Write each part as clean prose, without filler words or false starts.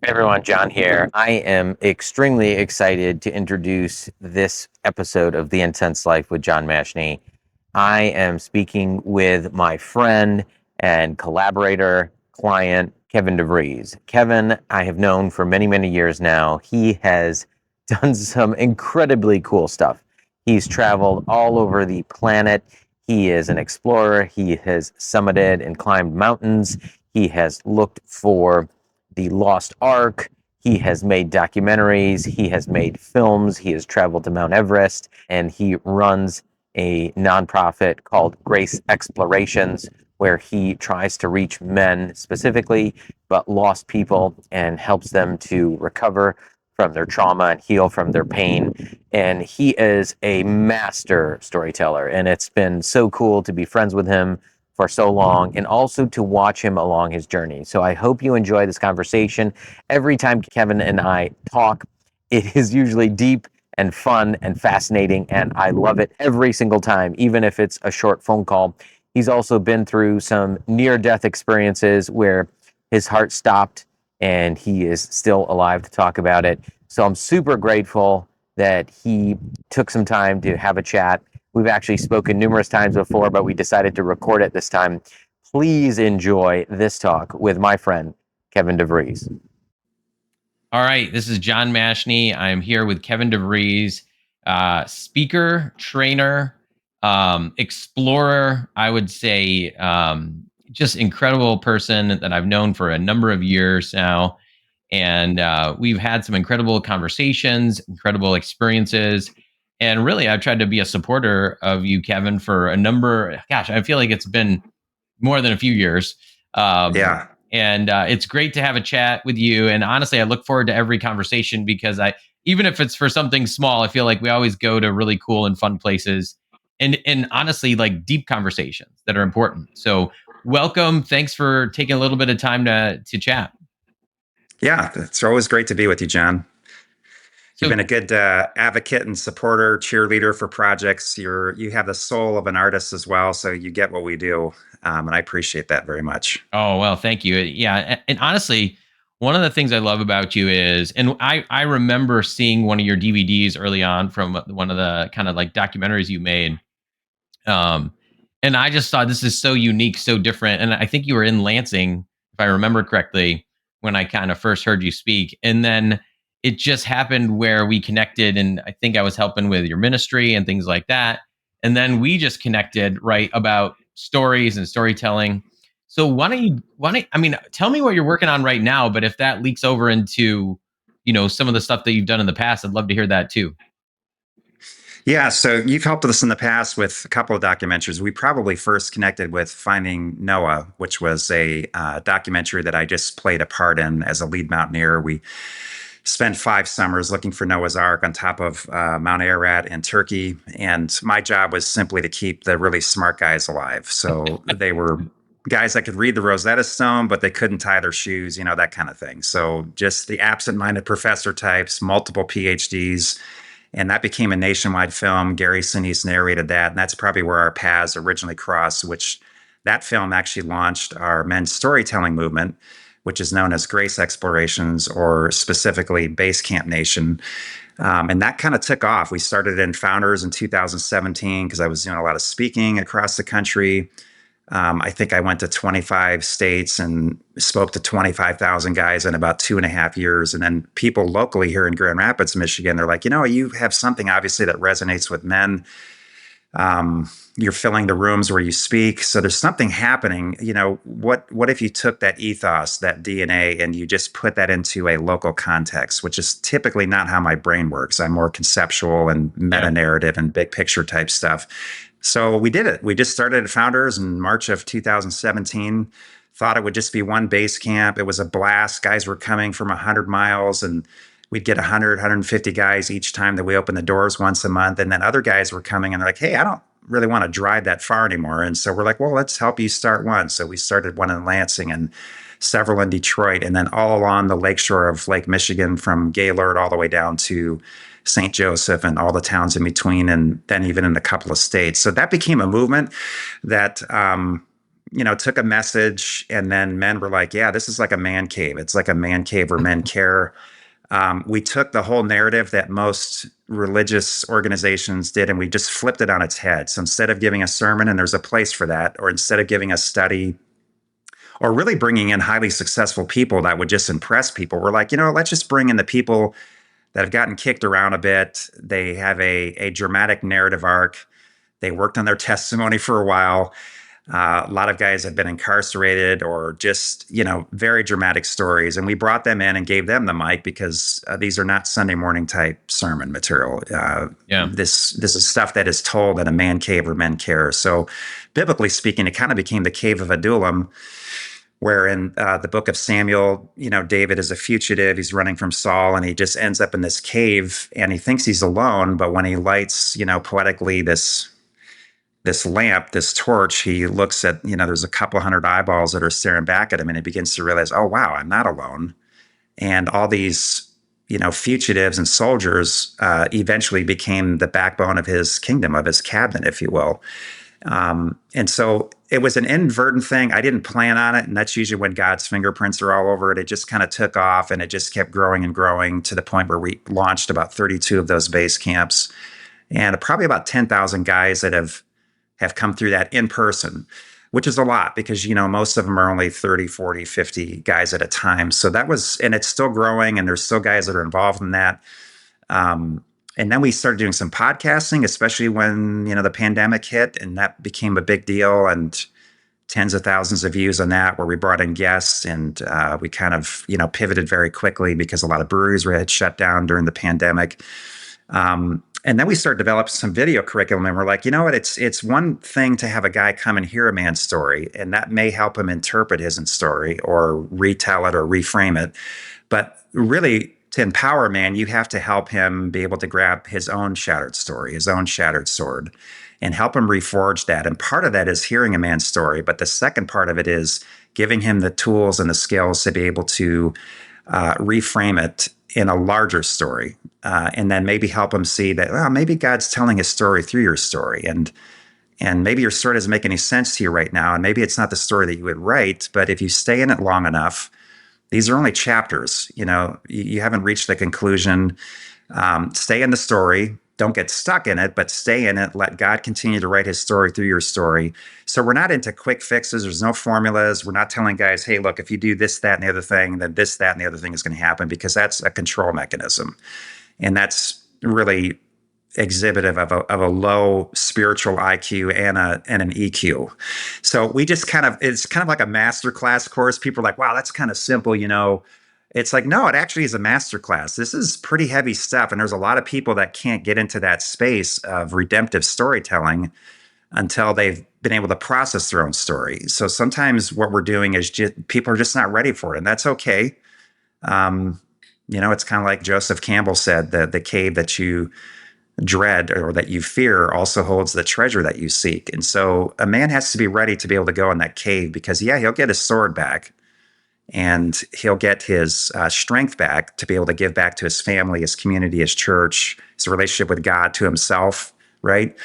Hey everyone, John here. I am extremely excited to introduce this episode of The Intense Life with John Mashni. I am speaking with my friend and collaborator, client, Kevin DeVries. Kevin, I have known for many, many years now. He has done some incredibly cool stuff. He's traveled all over the planet. He is an explorer. He has summited and climbed mountains. He has looked for the Lost Ark. He has made documentaries. He has made films. He has traveled to Mount Everest, and he runs a nonprofit called Grace Explorations, where he tries to reach men specifically, but lost people, and helps them to recover from their trauma and heal from their pain. And he is a master storyteller. And it's been so cool to be friends with him for so long and also to watch him along his journey. So I hope you enjoy this conversation. Every time Kevin and I talk, it is usually deep and fun and fascinating, and I love it every single time, even if it's a short phone call. He's also been through some near-death experiences where his heart stopped and he is still alive to talk about it. So I'm super grateful that he took some time to have a chat. We've actually spoken numerous times before, but we decided to record it this time. Please enjoy this talk with my friend, Kevin DeVries. All right, this is John Mashni. I'm here with Kevin DeVries, speaker, trainer, explorer. I would say just incredible person that I've known for a number of years now. And we've had some incredible conversations, incredible experiences. And really, I've tried to be a supporter of you, Kevin, for a number, gosh, I feel like it's been more than a few years. Yeah. And it's great to have a chat with you. And honestly, I look forward to every conversation because even if it's for something small, I feel like we always go to really cool and fun places, and honestly, like deep conversations that are important. So, welcome. Thanks for taking a little bit of time to chat. Yeah. It's always great to be with you, John. You've So, been a good advocate and supporter, cheerleader for projects. You have the soul of an artist as well, so you get what we do, and I appreciate that very much. oh well, thank you. Yeah, and honestly, one of the things I love about you is, and I remember seeing one of your DVDs early on from one of the kind of like documentaries you made. Um, and I just thought this is so unique, so different. And I think you were in Lansing, if I remember correctly, when I kind of first heard you speak. And then it just happened where we connected, and I think I was helping with your ministry and things like that. And then we just connected right about stories and storytelling. So I mean, tell me what you're working on right now, but if that leaks over into, some of the stuff that you've done in the past, I'd love to hear that too. Yeah, so you've helped us in the past with a couple of documentaries. We probably first connected with Finding Noah, which was a documentary that I just played a part in as a lead mountaineer. We spent 5 summers looking for Noah's Ark on top of Mount Ararat in Turkey. And my job was simply to keep the really smart guys alive. So they were guys that could read the Rosetta Stone, but they couldn't tie their shoes, that kind of thing. So just the absent minded professor types, multiple PhDs. And that became a nationwide film. Gary Sinise narrated that. And that's probably where our paths originally crossed, which that film actually launched our men's storytelling movement, which is known as Grace Explorations, or specifically Base Camp Nation. And that kind of took off. We started in Founders in 2017 because I was doing a lot of speaking across the country. I think I went to 25 states and spoke to 25,000 guys in about 2.5 years. And then people locally here in Grand Rapids, Michigan, they're like, you have something obviously that resonates with men. You're filling the rooms where you speak. So there's something happening. What if you took that ethos, that DNA, and you just put that into a local context, which is typically not how my brain works. I'm more conceptual and Yeah. meta narrative and big picture type stuff. So we did it. We just started at Founders in March of 2017. Thought it would just be one base camp. It was a blast. Guys were coming from 100 miles, and we'd get 100, 150 guys each time that we opened the doors once a month. And then other guys were coming and they're like, hey, I don't really want to drive that far anymore. And so we're like, well, let's help you start one. So we started one in Lansing and several in Detroit, and then all along the lakeshore of Lake Michigan from Gaylord all the way down to St. Joseph and all the towns in between, and then even in a couple of states. So that became a movement that took a message, and then men were like, yeah, this is like a man cave. It's like a man cave where men care. We took the whole narrative that most religious organizations did, and we just flipped it on its head. So instead of giving a sermon, and there's a place for that, or instead of giving a study, or really bringing in highly successful people that would just impress people, we're like, let's just bring in the people that have gotten kicked around a bit. They have a dramatic narrative arc. They worked on their testimony for a while. A lot of guys have been incarcerated or just, very dramatic stories. And we brought them in and gave them the mic because these are not Sunday morning type sermon material. This is stuff that is told in a man cave where men care. So biblically speaking, it kind of became the cave of Adullam, where in the book of Samuel, David is a fugitive. He's running from Saul, and he just ends up in this cave, and he thinks he's alone. But when he lights, poetically this lamp, this torch, he looks at, there's a couple hundred eyeballs that are staring back at him, and he begins to realize, oh, wow, I'm not alone. And all these, fugitives and soldiers eventually became the backbone of his kingdom, of his cabinet, if you will. And so it was an inadvertent thing. I didn't plan on it. And that's usually when God's fingerprints are all over it. It just kind of took off, and it just kept growing and growing to the point where we launched about 32 of those base camps, and probably about 10,000 guys that have come through that in person, which is a lot because, most of them are only 30, 40, 50 guys at a time. So that was, and it's still growing, and there's still guys that are involved in that. And then we started doing some podcasting, especially when, the pandemic hit, and that became a big deal, and tens of thousands of views on that, where we brought in guests, and we kind of, pivoted very quickly because a lot of breweries had shut down during the pandemic. And then we started developing some video curriculum, and we're like, you know what? It's one thing to have a guy come and hear a man's story, and that may help him interpret his own story or retell it or reframe it. But really, to empower a man, you have to help him be able to grab his own shattered story, his own shattered sword, and help him reforge that. And part of that is hearing a man's story. But the second part of it is giving him the tools and the skills to be able to reframe it in a larger story, and then maybe help him see that, well, maybe God's telling his story through your story, and maybe your story doesn't make any sense to you right now, and maybe it's not the story that you would write, but if you stay in it long enough, these are only chapters. You haven't reached the conclusion. Stay in the story. Don't get stuck in it, but stay in it. Let God continue to write his story through your story. So we're not into quick fixes. There's no formulas. We're not telling guys, hey, look, if you do this, that, and the other thing, then this, that, and the other thing is going to happen, because that's a control mechanism. And that's really exhibitive of a low spiritual IQ and an EQ. So we just it's kind of like a masterclass course. People are like, wow, that's kind of simple, It's like, no, it actually is a masterclass. This is pretty heavy stuff. And there's a lot of people that can't get into that space of redemptive storytelling until they've been able to process their own story. So sometimes what we're doing is people are just not ready for it. And that's okay. It's kind of like Joseph Campbell said, the cave that you dread or that you fear also holds the treasure that you seek. And so a man has to be ready to be able to go in that cave, because he'll get his sword back, and he'll get his strength back to be able to give back to his family, his community, his church, his relationship with God, to himself, right?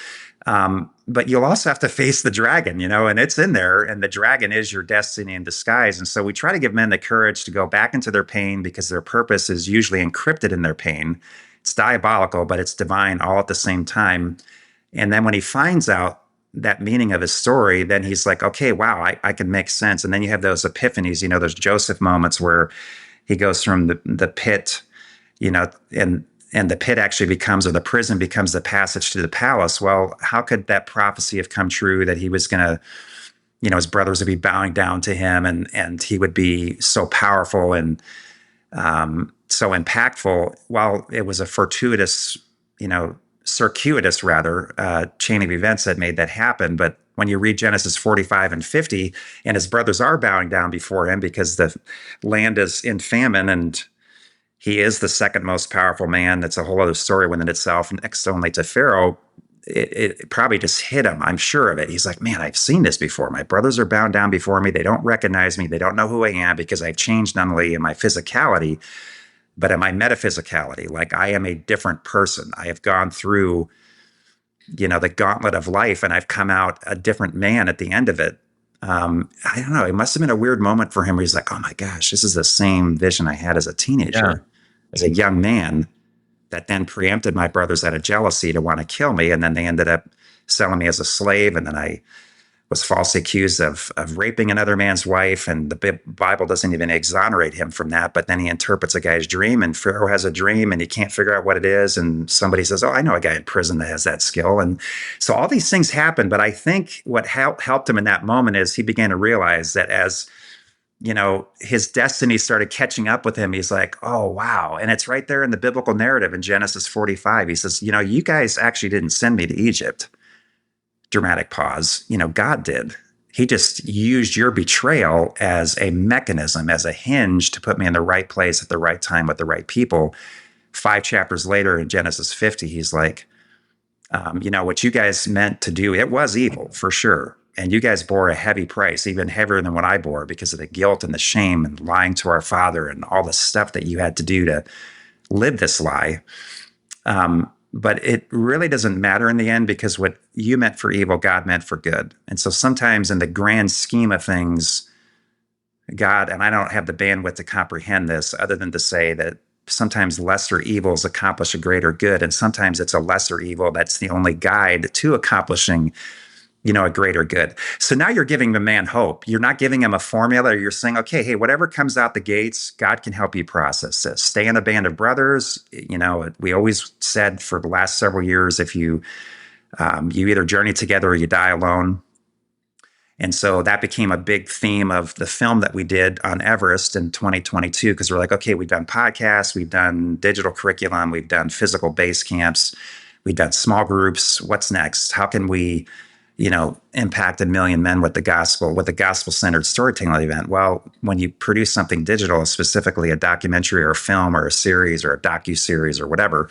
But you'll also have to face the dragon, and it's in there, and the dragon is your destiny in disguise. And so we try to give men the courage to go back into their pain, because their purpose is usually encrypted in their pain. It's diabolical, but it's divine all at the same time. And then when he finds out that meaning of his story, then he's like, okay, wow, I can make sense. And then you have those epiphanies, those Joseph moments where he goes from the pit, and the pit actually becomes, or the prison becomes, the passage to the palace. Well, how could that prophecy have come true, that he was going to, his brothers would be bowing down to him, and he would be so powerful and so impactful? Well, it was a circuitous chain of events that made that happen. But when you read Genesis 45 and 50, and his brothers are bowing down before him because the land is in famine, and he is the second most powerful man. That's a whole other story within itself, next only to Pharaoh. It probably just hit him. I'm sure of it. He's like, man, I've seen this before. My brothers are bound down before me. They don't recognize me. They don't know who I am, because I've changed not only in my physicality, but in my metaphysicality. Like, I am a different person. I have gone through, the gauntlet of life, and I've come out a different man at the end of it. I don't know. It must have been a weird moment for him where he's like, oh my gosh, this is the same vision I had as a teenager, as a young man, that then preempted my brothers out of jealousy to want to kill me. And then they ended up selling me as a slave. And then I was falsely accused of raping another man's wife. And the Bible doesn't even exonerate him from that. But then he interprets a guy's dream, and Pharaoh has a dream and he can't figure out what it is. And somebody says, oh, I know a guy in prison that has that skill. And so all these things happen. But I think what helped him in that moment is he began to realize that as his destiny started catching up with him. He's like, oh, wow. And it's right there in the biblical narrative in Genesis 45. He says, you guys actually didn't send me to Egypt. Dramatic pause. God did. He just used your betrayal as a mechanism, as a hinge to put me in the right place at the right time with the right people. 5 chapters later in Genesis 50, he's like, what you guys meant to do, it was evil for sure. And you guys bore a heavy price, even heavier than what I bore, because of the guilt and the shame and lying to our father and all the stuff that you had to do to live this lie. But it really doesn't matter in the end, because what you meant for evil, God meant for good. And so sometimes in the grand scheme of things, God, and I don't have the bandwidth to comprehend this other than to say that sometimes lesser evils accomplish a greater good. And sometimes it's a lesser evil that's the only guide to accomplishing a greater good. So now you're giving the man hope. You're not giving him a formula. You're saying, okay, hey, whatever comes out the gates, God can help you process this. Stay in a band of brothers. We always said for the last several years, if you either journey together or you die alone. And so that became a big theme of the film that we did on Everest in 2022, because we're like, okay, we've done podcasts, we've done digital curriculum, we've done physical base camps, we've done small groups. What's next? How can we impact 1 million men with the gospel-centered storytelling event? Well, when you produce something digital, specifically a documentary or a film or a series or a docu-series or whatever,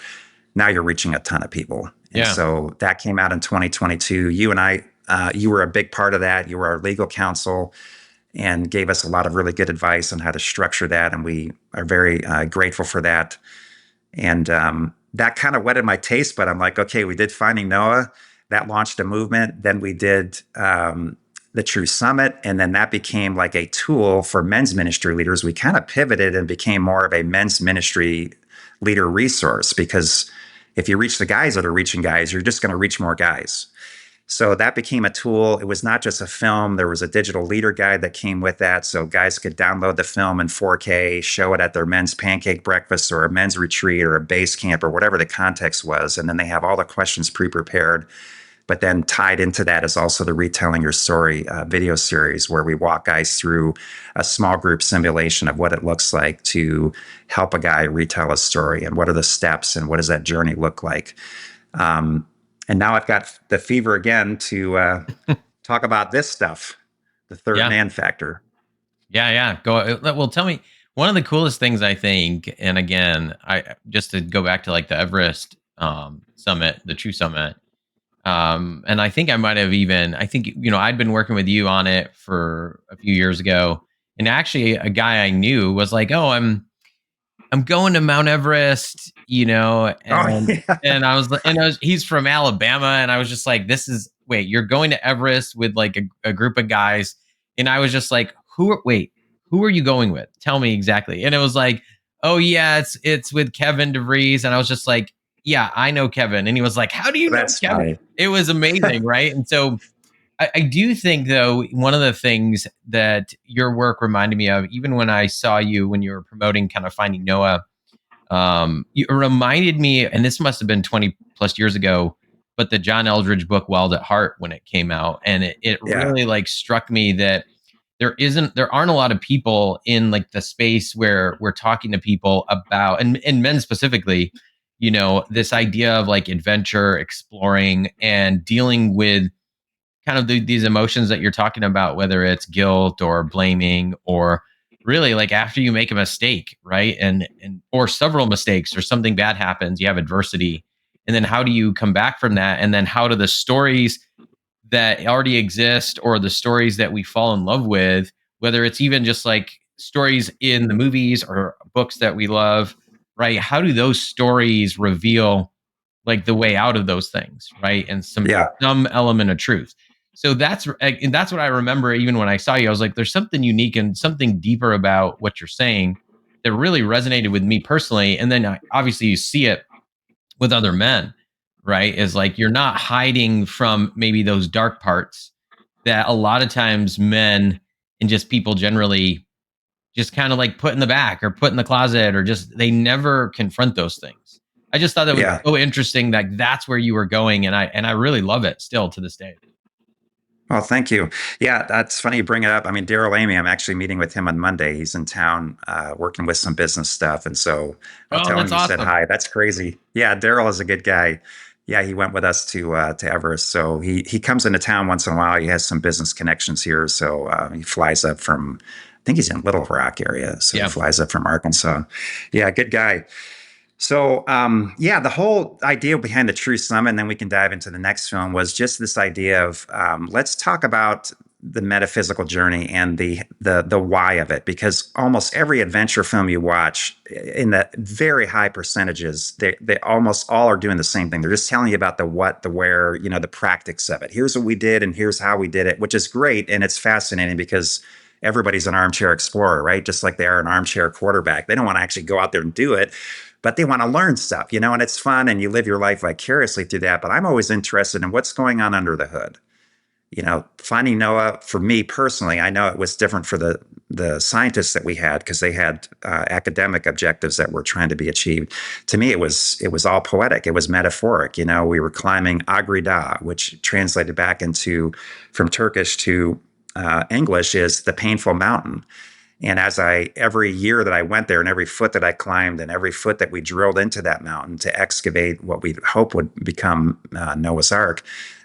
now you're reaching a ton of people. And so that came out in 2022. You and I, you were a big part of that. You were our legal counsel and gave us a lot of really good advice on how to structure that. And we are very grateful for that. And that kind of whetted my taste, but I'm like, okay, we did Finding Noah. That launched a movement. Then we did the True Summit, and then that became like a tool for men's ministry leaders. We kind of pivoted and became more of a men's ministry leader resource, because if you reach the guys that are reaching guys, you're just going to reach more guys. So that became a tool. It was not just a film. There was a digital leader guide that came with that. So guys could download the film in 4K, show it at their men's pancake breakfast or a men's retreat or a base camp or whatever the context was. And then they have all the questions pre-prepared. But then tied into that is also the Retelling Your Story video series, where we walk guys through a small group simulation of what it looks like to help a guy retell a story, and what are the steps and what does that journey look like. And now I've got the fever again to talk about this stuff, the third man factor. Yeah. Go. Well, tell me, one of the coolest things I think, and again, I just to go back to like the Everest summit, the True Summit. And I think I might have even, I'd been working with you on it for a few years ago. And actually a guy I knew was like, oh, I'm going to Mount Everest, and he's from Alabama. And I was just like, wait, you're going to Everest with like a group of guys. And I was just like, who are you going with? Tell me exactly. And it was like, oh yeah, it's with Kevin DeVries. And I was just like, yeah, I know Kevin. And he was like, how do you know Kevin? Funny. It was amazing, right? And so I do think, though, one of the things that your work reminded me of, even when I saw you when you were promoting kind of Finding Noah, you reminded me, and this must have been 20 plus years ago, but the John Eldredge book, Wild at Heart, when it came out. And it really like struck me that there aren't a lot of people in like the space where we're talking to people about, and men specifically, this idea of like adventure, exploring, and dealing with kind of these emotions that you're talking about, whether it's guilt or blaming, or really like after you make a mistake, right? And or several mistakes, or something bad happens, you have adversity. And then how do you come back from that? And then how do the stories that already exist, or the stories that we fall in love with, whether it's even just like stories in the movies or books that we love, right? How do those stories reveal like the way out of those things, right? And some element of truth. So and that's what I remember. Even when I saw you, I was like, "There's something unique and something deeper about what you're saying that really resonated with me personally." And then obviously you see it with other men, right? Is like you're not hiding from maybe those dark parts that a lot of times men and just people generally just kind of like put in the back or put in the closet, or just they never confront those things. I just thought that was Yeah. so interesting that that's where you were going, and I really love it still to this day. Well, thank you. Yeah, that's funny you bring it up. I mean, Daryl Amy, I'm actually meeting with him on Monday. He's in town working with some business stuff. And so I'll Oh, tell him that's you said awesome. hi. That's crazy. Yeah, Daryl is a good guy. Yeah, he went with us to Everest. So he comes into town once in a while. He has some business connections here. So he flies up from, I think he's in Little Rock area. So he Yeah. flies up from Arkansas. Yeah, good guy. So, yeah, the whole idea behind the True Summit, and then we can dive into the next film, was just this idea of let's talk about the metaphysical journey and the why of it, because almost every adventure film you watch, in the very high percentages, they almost all are doing the same thing. They're just telling you about the what, the where, the practice of it. Here's what we did, and here's how we did it, which is great, and it's fascinating because everybody's an armchair explorer, right? Just like they are an armchair quarterback. They don't want to actually go out there and do it, but they want to learn stuff, and it's fun and you live your life vicariously through that. But I'm always interested in what's going on under the hood. Finding Noah, for me personally, I know it was different for the scientists that we had, because they had academic objectives that were trying to be achieved. To me, it was all poetic. It was metaphoric. We were climbing Agrida, which translated back into, from Turkish to English, is the painful mountain. And every year that I went there, and every foot that I climbed, and every foot that we drilled into that mountain to excavate what we hope would become Noah's Ark,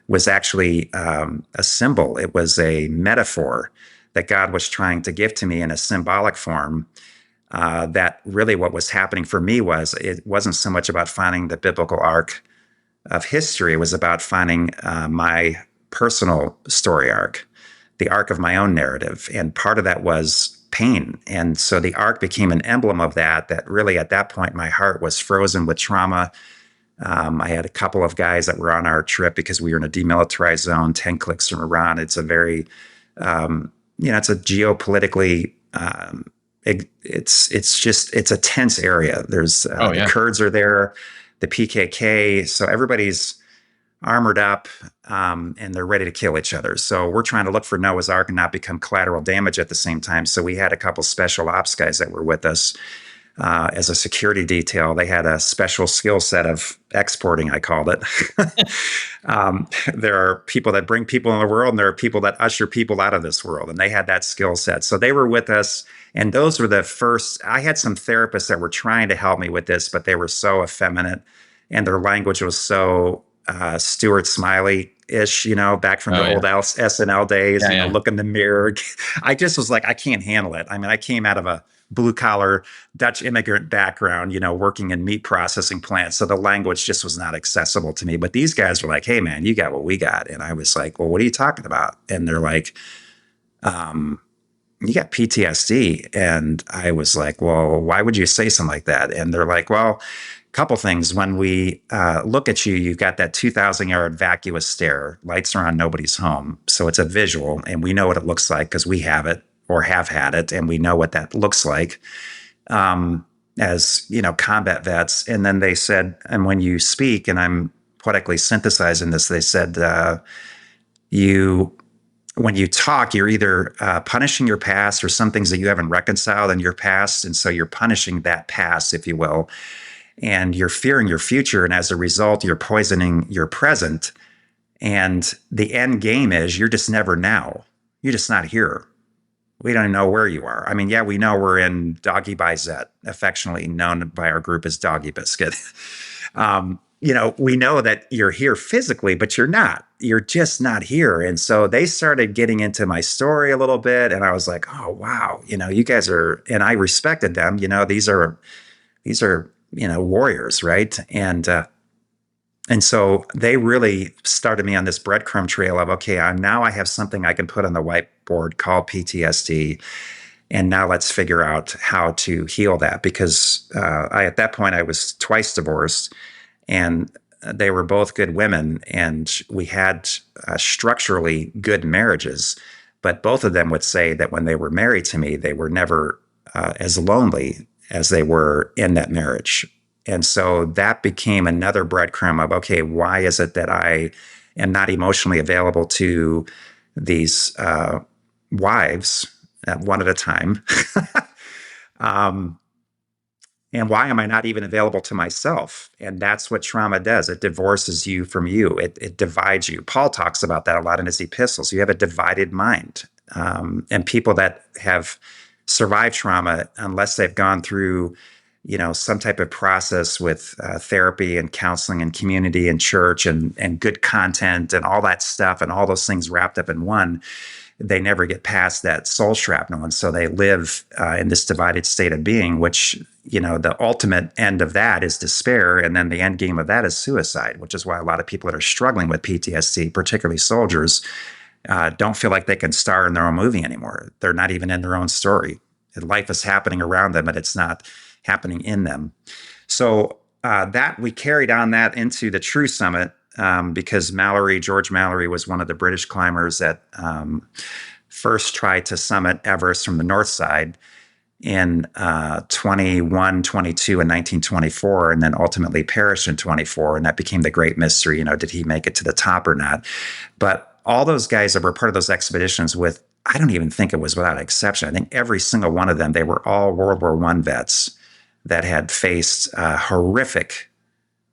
was actually a symbol. It was a metaphor that God was trying to give to me in a symbolic form. That really what was happening for me was, it wasn't so much about finding the biblical arc of history. It was about finding my personal story arc, the arc of my own narrative. And part of that was pain. And so the arc became an emblem of that really at that point, my heart was frozen with trauma. I had a couple of guys that were on our trip because we were in a demilitarized zone, 10 clicks from Iran. It's a very, it's a geopolitically, it's a tense area. There's the Kurds are there, the PKK. So everybody's armored up, and they're ready to kill each other. So we're trying to look for Noah's Ark and not become collateral damage at the same time. So we had a couple special ops guys that were with us as a security detail. They had a special skill set of exporting, I called it. There are people that bring people in the world, and there are people that usher people out of this world, and they had that skill set. So they were with us, and those were the first. I had some therapists that were trying to help me with this, but they were so effeminate, and their language was so Stuart Smiley-ish, back from the old SNL days, look in the mirror. I just was like, I can't handle it. I mean, I came out of a blue-collar Dutch immigrant background, working in meat processing plants. So the language just was not accessible to me. But these guys were like, hey, man, you got what we got. And I was like, well, what are you talking about? And they're like, you got PTSD. And I was like, well, why would you say something like that? And they're like, well, couple things. When we look at you, you've got that 2,000-yard vacuous stare. Lights are on, nobody's home. So it's a visual, and we know what it looks like because we have it or have had it, and we know what that looks like as, combat vets. And then they said, and when you speak, and I'm poetically synthesizing this, they said, when you talk, you're either punishing your past or some things that you haven't reconciled in your past. And so you're punishing that past, if you will. And you're fearing your future. And as a result, you're poisoning your present. And the end game is you're just never now. You're just not here. We don't know where you are. I mean, yeah, we know we're in Doggy by Zet, affectionately known by our group as Doggy Biscuit. We know that you're here physically, but you're not. You're just not here. And so they started getting into my story a little bit. And I was like, oh, wow, you guys are, and I respected them. These are warriors, right? And so they really started me on this breadcrumb trail of, okay, now I have something I can put on the whiteboard called PTSD, and now let's figure out how to heal that, because at that point I was twice divorced, and they were both good women, and we had structurally good marriages. But both of them would say that when they were married to me, they were never as lonely as they were in that marriage. And so that became another breadcrumb of, okay, why is it that I am not emotionally available to these wives one at a time? And why am I not even available to myself? And that's what trauma does. It divorces you from you. It divides you. Paul talks about that a lot in his epistles. You have a divided mind. And people that have survived trauma, unless they've gone through, some type of process with therapy and counseling and community and church and good content and all that stuff and all those things wrapped up in one, they never get past that soul shrapnel. And so they live in this divided state of being, which, the ultimate end of that is despair. And then the end game of that is suicide, which is why a lot of people that are struggling with PTSD, particularly soldiers, don't feel like they can star in their own movie anymore. They're not even in their own story. Life is happening around them, but it's not happening in them. So that we carried on that into the True Summit, because George Mallory was one of the British climbers that first tried to summit Everest from the north side in 21, 22, and 1924, and then ultimately perished in 24. And that became the great mystery. Did he make it to the top or not? But all those guys that were part of those expeditions I don't even think it was without exception. I think every single one of them, they were all World War I vets that had faced horrific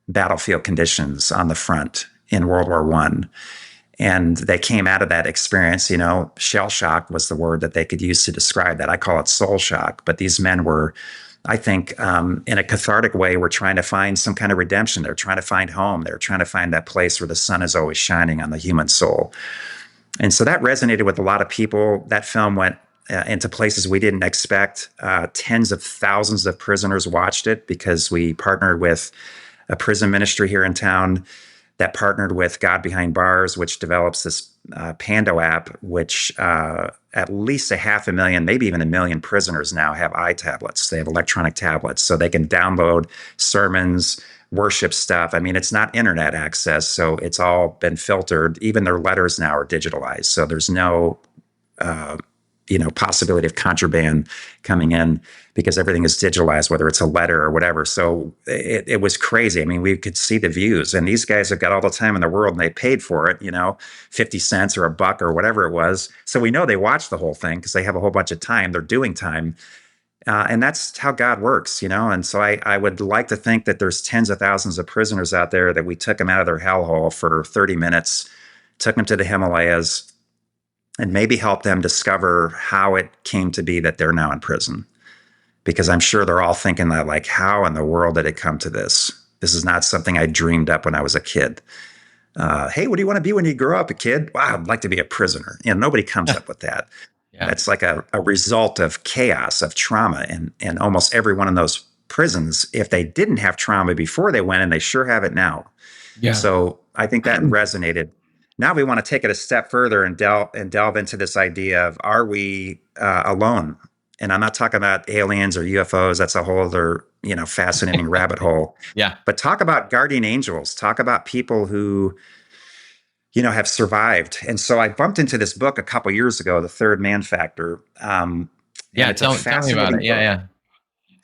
battlefield conditions on the front in World War I. And they came out of that experience, shell shock was the word that they could use to describe that. I call it soul shock. But these men were, I think, in a cathartic way, were trying to find some kind of redemption. They're trying to find home. They're trying to find that place where the sun is always shining on the human soul. And so that resonated with a lot of people. That film went into places we didn't expect. Tens of thousands of prisoners watched it because we partnered with a prison ministry here in town that partnered with God Behind Bars, which develops this Pando app, which at least 500,000, maybe even 1 million prisoners now have iTablets. They have electronic tablets, so they can download sermons, worship stuff. I mean, it's not internet access, so it's all been filtered. Even their letters now are digitalized, so there's no possibility of contraband coming in because everything is digitalized, whether it's a letter or whatever. So it was crazy. I mean, we could see the views, and these guys have got all the time in the world, and they paid for it, 50 cents or $1 or whatever it was. So we know they watched the whole thing because they have a whole bunch of time. They're doing time. And that's how God works, And so I would like to think that there's tens of thousands of prisoners out there that we took them out of their hellhole for 30 minutes, took them to the Himalayas, and maybe help them discover how it came to be that they're now in prison. Because I'm sure they're all thinking that, like, how in the world did it come to this? This is not something I dreamed up when I was a kid. Hey, what do you want to be when you grow up, a kid? Wow, I'd like to be a prisoner. Nobody comes up with that. Yeah. That's like a result of chaos, of trauma. And almost every one of those prisons, if they didn't have trauma before they went in, they sure have it now. Yeah. So I think that resonated. Now we want to take it a step further and delve into this idea of, are we alone? And I'm not talking about aliens or UFOs. That's a whole other, fascinating rabbit hole. Yeah. But talk about guardian angels. Talk about people who, have survived. And so I bumped into this book a couple years ago, The Third Man Factor. Tell me about it. Yeah.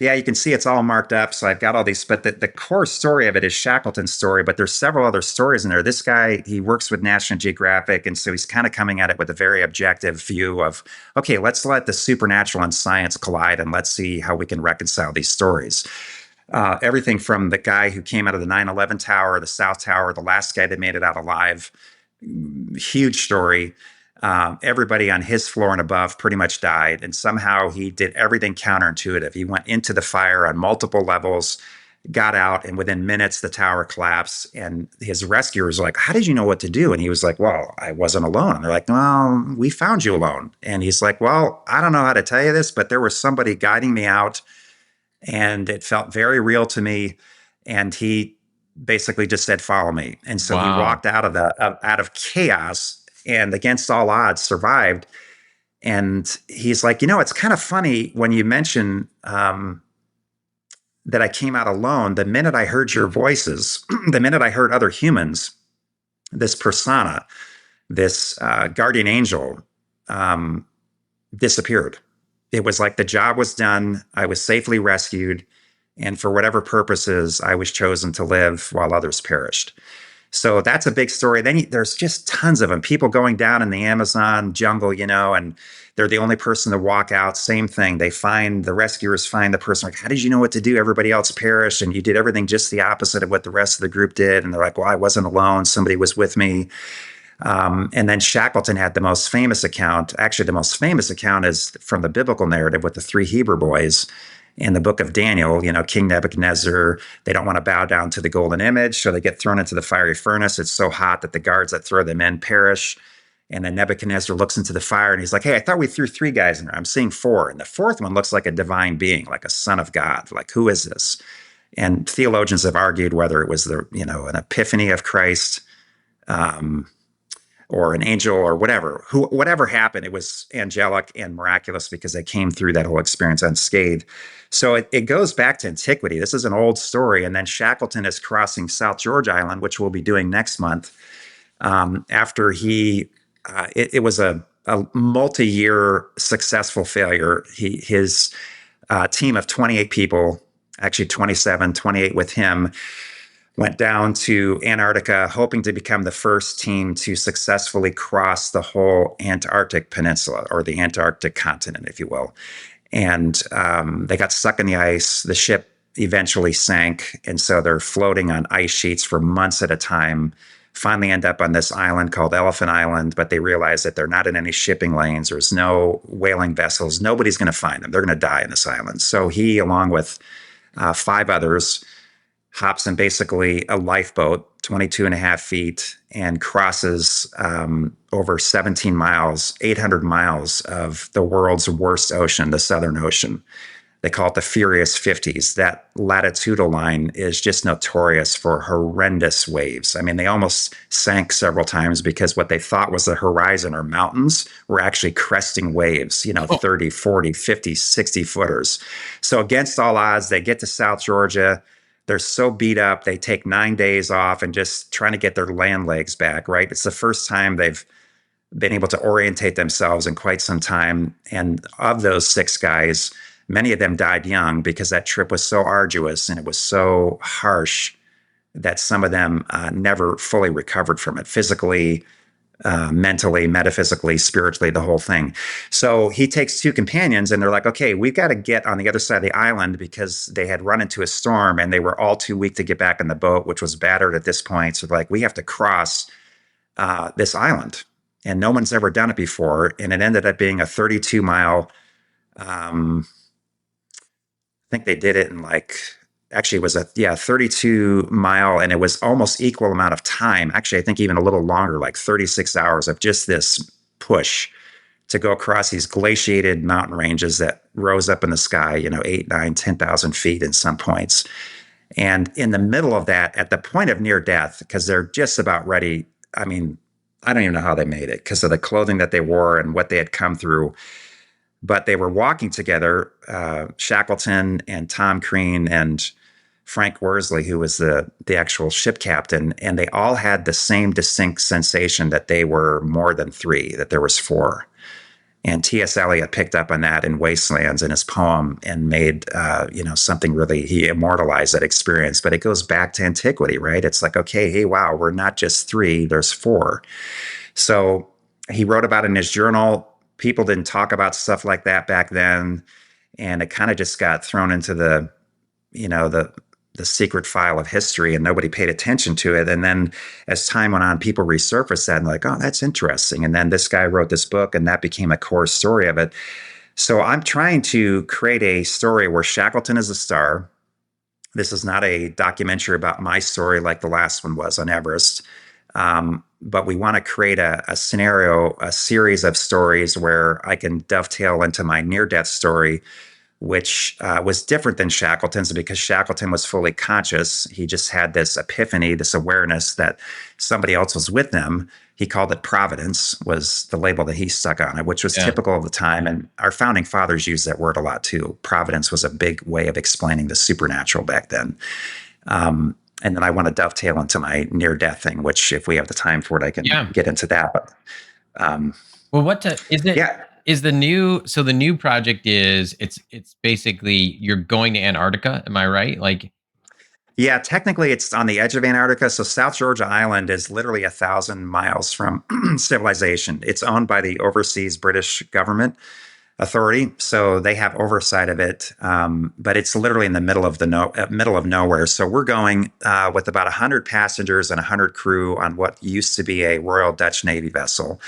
Yeah, you can see it's all marked up. So I've got all these, but the core story of it is Shackleton's story, but there's several other stories in there. This guy, he works with National Geographic, and so he's kind of coming at it with a very objective view of, okay, let's let the supernatural and science collide, and let's see how we can reconcile these stories. Everything from the guy who came out of the 9/11 tower, the South Tower, the last guy that made it out alive, huge story. Everybody on his floor and above pretty much died. And somehow he did everything counterintuitive. He went into the fire on multiple levels, got out, and within minutes, the tower collapsed. And his rescuers were like, how did you know what to do? And he was like, well, I wasn't alone. And they're like, well, we found you alone. And he's like, well, I don't know how to tell you this, but there was somebody guiding me out, and it felt very real to me. And he basically just said, follow me. And so he walked out of chaos, and against all odds survived. And he's like, it's kind of funny when you mention that I came out alone, the minute I heard your voices, the minute I heard other humans, this persona, this guardian angel, disappeared. It was like the job was done. I was safely rescued. And for whatever purposes, I was chosen to live while others perished. So that's a big story. Then there's just tons of them. People going down in the Amazon jungle, and they're the only person to walk out. Same thing. The rescuers find the person, like, how did you know what to do? Everybody else perished and you did everything just the opposite of what the rest of the group did. And they're like, well, I wasn't alone. Somebody was with me. And then Shackleton had the most famous account. Actually, the most famous account is from the biblical narrative with the three Hebrew boys in the book of Daniel. King Nebuchadnezzar, they don't want to bow down to the golden image, so they get thrown into the fiery furnace. It's so hot that the guards that throw them in perish. And then Nebuchadnezzar looks into the fire and he's like, hey, I thought we threw 3 guys in there. I'm seeing 4. And the 4th one looks like a divine being, like a son of God. Like, who is this? And theologians have argued whether it was an epiphany of Christ, or an angel or whatever happened, it was angelic and miraculous because they came through that whole experience unscathed. So it goes back to antiquity. This is an old story. And then Shackleton is crossing South George Island, which we'll be doing next month. After it was a multi-year successful failure. His team of 28 people, actually 27, 28 with him, went down to Antarctica, hoping to become the first team to successfully cross the whole Antarctic peninsula, or the Antarctic continent, if you will. And they got stuck in the ice. The ship eventually sank. And so they're floating on ice sheets for months at a time, finally end up on this island called Elephant Island, but they realize that they're not in any shipping lanes. There's no whaling vessels. Nobody's going to find them. They're going to die in this island. So he, along with 5 others, hops in basically a lifeboat, 22 and a half feet, and crosses over 17 miles, 800 miles of the world's worst ocean, the Southern Ocean. They call it the Furious 50s. That latitudinal line is just notorious for horrendous waves. I mean, they almost sank several times because what they thought was the horizon or mountains were actually cresting waves, 30, 40, 50, 60 footers. So against all odds, they get to South Georgia. They're so beat up, they take 9 days off and just trying to get their land legs back, right? It's the first time they've been able to orientate themselves in quite some time. And of those 6 guys, many of them died young because that trip was so arduous and it was so harsh that some of them never fully recovered from it physically, mentally, metaphysically, spiritually, the whole thing. So he takes 2 companions and they're like, okay, we've got to get on the other side of the island because they had run into a storm and they were all too weak to get back in the boat, which was battered at this point. So like, we have to cross this island. And no one's ever done it before. And it ended up being a 32-mile, I think they did it in actually it was a 32 mile, and it was almost equal amount of time. Actually, I think even a little longer, like 36 hours of just this push to go across these glaciated mountain ranges that rose up in the sky, 8, 9, 10,000 feet in some points. And in the middle of that, at the point of near death, because they're just about ready. I mean, I don't even know how they made it because of the clothing that they wore and what they had come through. But they were walking together, Shackleton and Tom Crean and Frank Worsley, who was the actual ship captain, and they all had the same distinct sensation that they were more than 3, that there was 4. And T.S. Eliot picked up on that in Wastelands in his poem and made, something really, he immortalized that experience. But it goes back to antiquity, right? It's like, okay, hey, wow, we're not just 3, there's 4. So he wrote about it in his journal. People didn't talk about stuff like that back then. And it kind of just got thrown into the secret file of history, and nobody paid attention to it. And then as time went on, people resurfaced that and like, oh, that's interesting. And then this guy wrote this book and that became a core story of it. So I'm trying to create a story where Shackleton is a star. This is not a documentary about my story like the last one was on Everest. But we want to create a scenario, a series of stories where I can dovetail into my near-death story, which was different than Shackleton's because Shackleton was fully conscious. He just had this epiphany, this awareness that somebody else was with them. He called it providence, was the label that he stuck on it, which was typical of the time. And our founding fathers used that word a lot too. Providence was a big way of explaining the supernatural back then. And then I want to dovetail into my near-death thing, which if we have the time for it, I can get into that. But is the new project is it's basically you're going to Antarctica, am I right? Like, yeah, technically it's on the edge of Antarctica. So South Georgia Island is literally 1,000 miles from civilization. It's owned by the Overseas British Government Authority, so they have oversight of it. But it's literally in the middle of nowhere. So we're going with about 100 passengers and 100 crew on what used to be a Royal Dutch Navy vessel.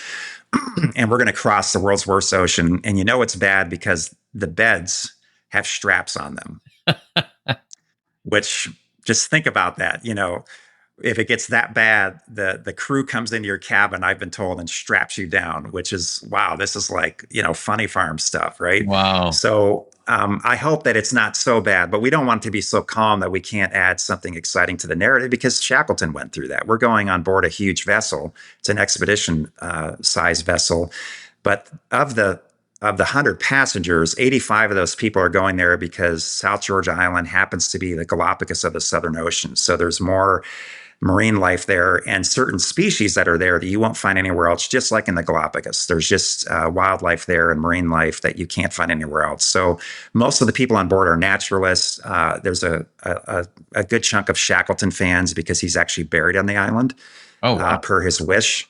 And we're going to cross the world's worst ocean. And you know it's bad because the beds have straps on them, which just think about that. You know, if it gets that bad, the crew comes into your cabin, I've been told, and straps you down, which is, wow, this is like, you know, funny farm stuff, right? wow. So I hope that it's not so bad, but we don't want it to be so calm that we can't add something exciting to the narrative because Shackleton went through that. We're going on board a huge vessel. It's an expedition size vessel. But of the 100 passengers, 85 of those people are going there because South Georgia Island happens to be the Galapagos of the Southern Ocean. So there's more marine life there and certain species that are there that you won't find anywhere else, just like in the Galapagos. There's just wildlife there and marine life that you can't find anywhere else. So most of the people on board are naturalists. There's a good chunk of Shackleton fans because he's actually buried on the island per his wish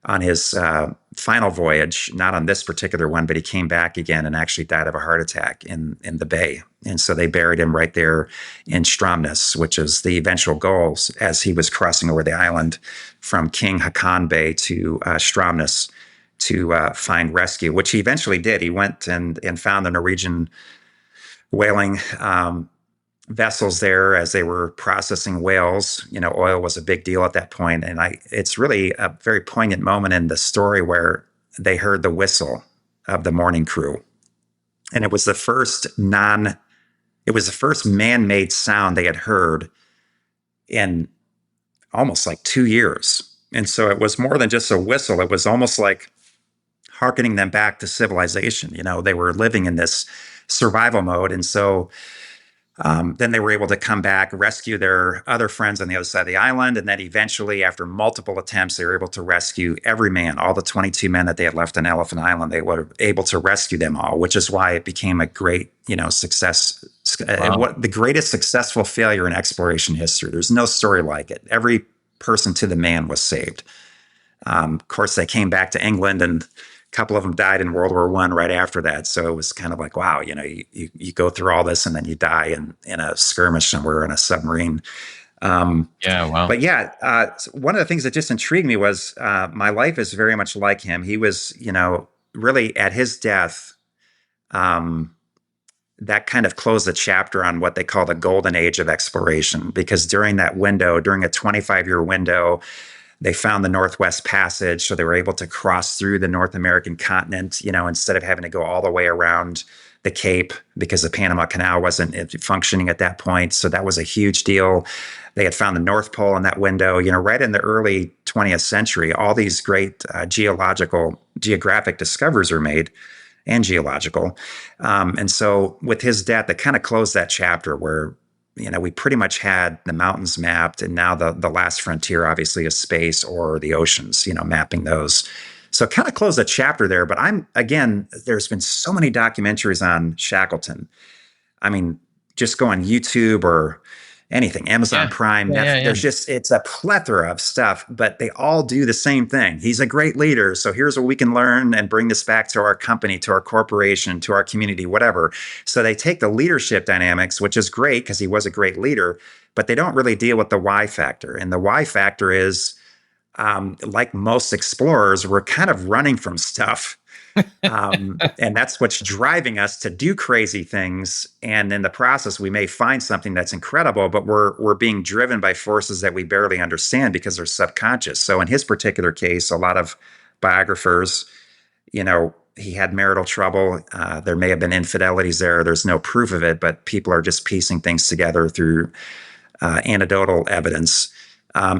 on his final voyage, not on this particular one, but he came back again and actually died of a heart attack in the bay. And so they buried him right there in Stromness, which is the eventual goal as he was crossing over the island from King Haakon Bay to Stromness to find rescue, which he eventually did. He went and found the Norwegian whaling vessels there as they were processing whales. You know, oil was a big deal at that point. And it's really a very poignant moment in the story where they heard the whistle of the morning crew. And it was the first man-made sound they had heard in almost like 2 years. And so it was more than just a whistle. It was almost like hearkening them back to civilization. You know, they were living in this survival mode. And so then they were able to come back, rescue their other friends on the other side of the island. And then eventually, after multiple attempts, they were able to rescue every man, all the 22 men that they had left on Elephant Island. They were able to rescue them all, which is why it became a great, you know, success. Wow. The greatest successful failure in exploration history. There's no story like it. Every person to the man was saved. Of course, they came back to England and couple of them died in World War I right after that. So it was kind of like, wow, you know, you go through all this and then you die in a skirmish somewhere in a submarine. Wow. But yeah, one of the things that just intrigued me was my life is very much like him. He was, you know, really at his death, that kind of closed the chapter on what they call the golden age of exploration, because during that window, during a 25-year window, they found the Northwest Passage, so they were able to cross through the North American continent, you know, instead of having to go all the way around the Cape because the Panama Canal wasn't functioning at that point. So that was a huge deal. They had found the North Pole in that window, you know, right in the early 20th century. All these great geographic discoveries were made and geological. And so with his death, it kind of closed that chapter where, you know, we pretty much had the mountains mapped, and now the last frontier obviously is space or the oceans, you know, mapping those. So kind of close the chapter there. But there's been so many documentaries on Shackleton. I mean, just go on YouTube or anything, Amazon Prime, Netflix. There's just, it's a plethora of stuff, but they all do the same thing. He's a great leader. So here's what we can learn and bring this back to our company, to our corporation, to our community, whatever. So they take the leadership dynamics, which is great because he was a great leader, but they don't really deal with the why factor. And the why factor is, like most explorers, we're kind of running from stuff. And that's what's driving us to do crazy things. And in the process, we may find something that's incredible, but we're being driven by forces that we barely understand because they're subconscious. So in his particular case, a lot of biographers, you know, he had marital trouble. There may have been infidelities there. There's no proof of it, but people are just piecing things together through anecdotal evidence.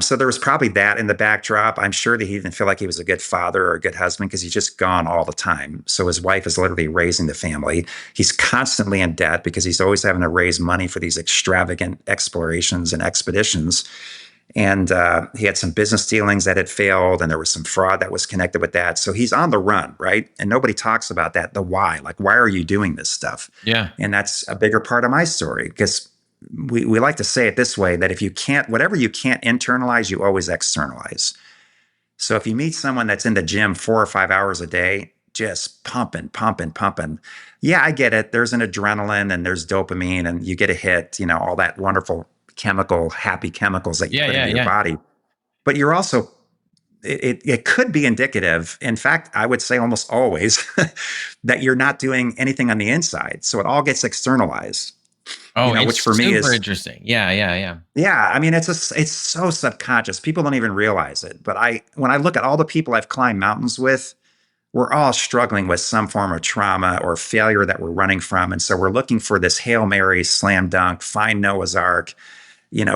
So there was probably that in the backdrop. I'm sure that he didn't feel like he was a good father or a good husband because he's just gone all the time. So his wife is literally raising the family. He's constantly in debt because he's always having to raise money for these extravagant explorations and expeditions. And he had some business dealings that had failed, and there was some fraud that was connected with that. So he's on the run, right? And nobody talks about that, the why. Like, why are you doing this stuff? Yeah. And that's a bigger part of my story because we like to say it this way, that if you can't, whatever you can't internalize, you always externalize. So if you meet someone that's in the gym 4 or 5 hours a day, just pumping, pumping, pumping. Yeah, I get it. There's an adrenaline and there's dopamine and you get a hit, all that wonderful happy chemicals that you put into your body. But you're also, it could be indicative. In fact, I would say almost always that you're not doing anything on the inside. So it all gets externalized. Oh, it's which for me is super interesting. Yeah. Yeah, I mean, it's so subconscious. People don't even realize it. But when I look at all the people I've climbed mountains with, we're all struggling with some form of trauma or failure that we're running from. And so we're looking for this Hail Mary slam dunk, find Noah's Ark,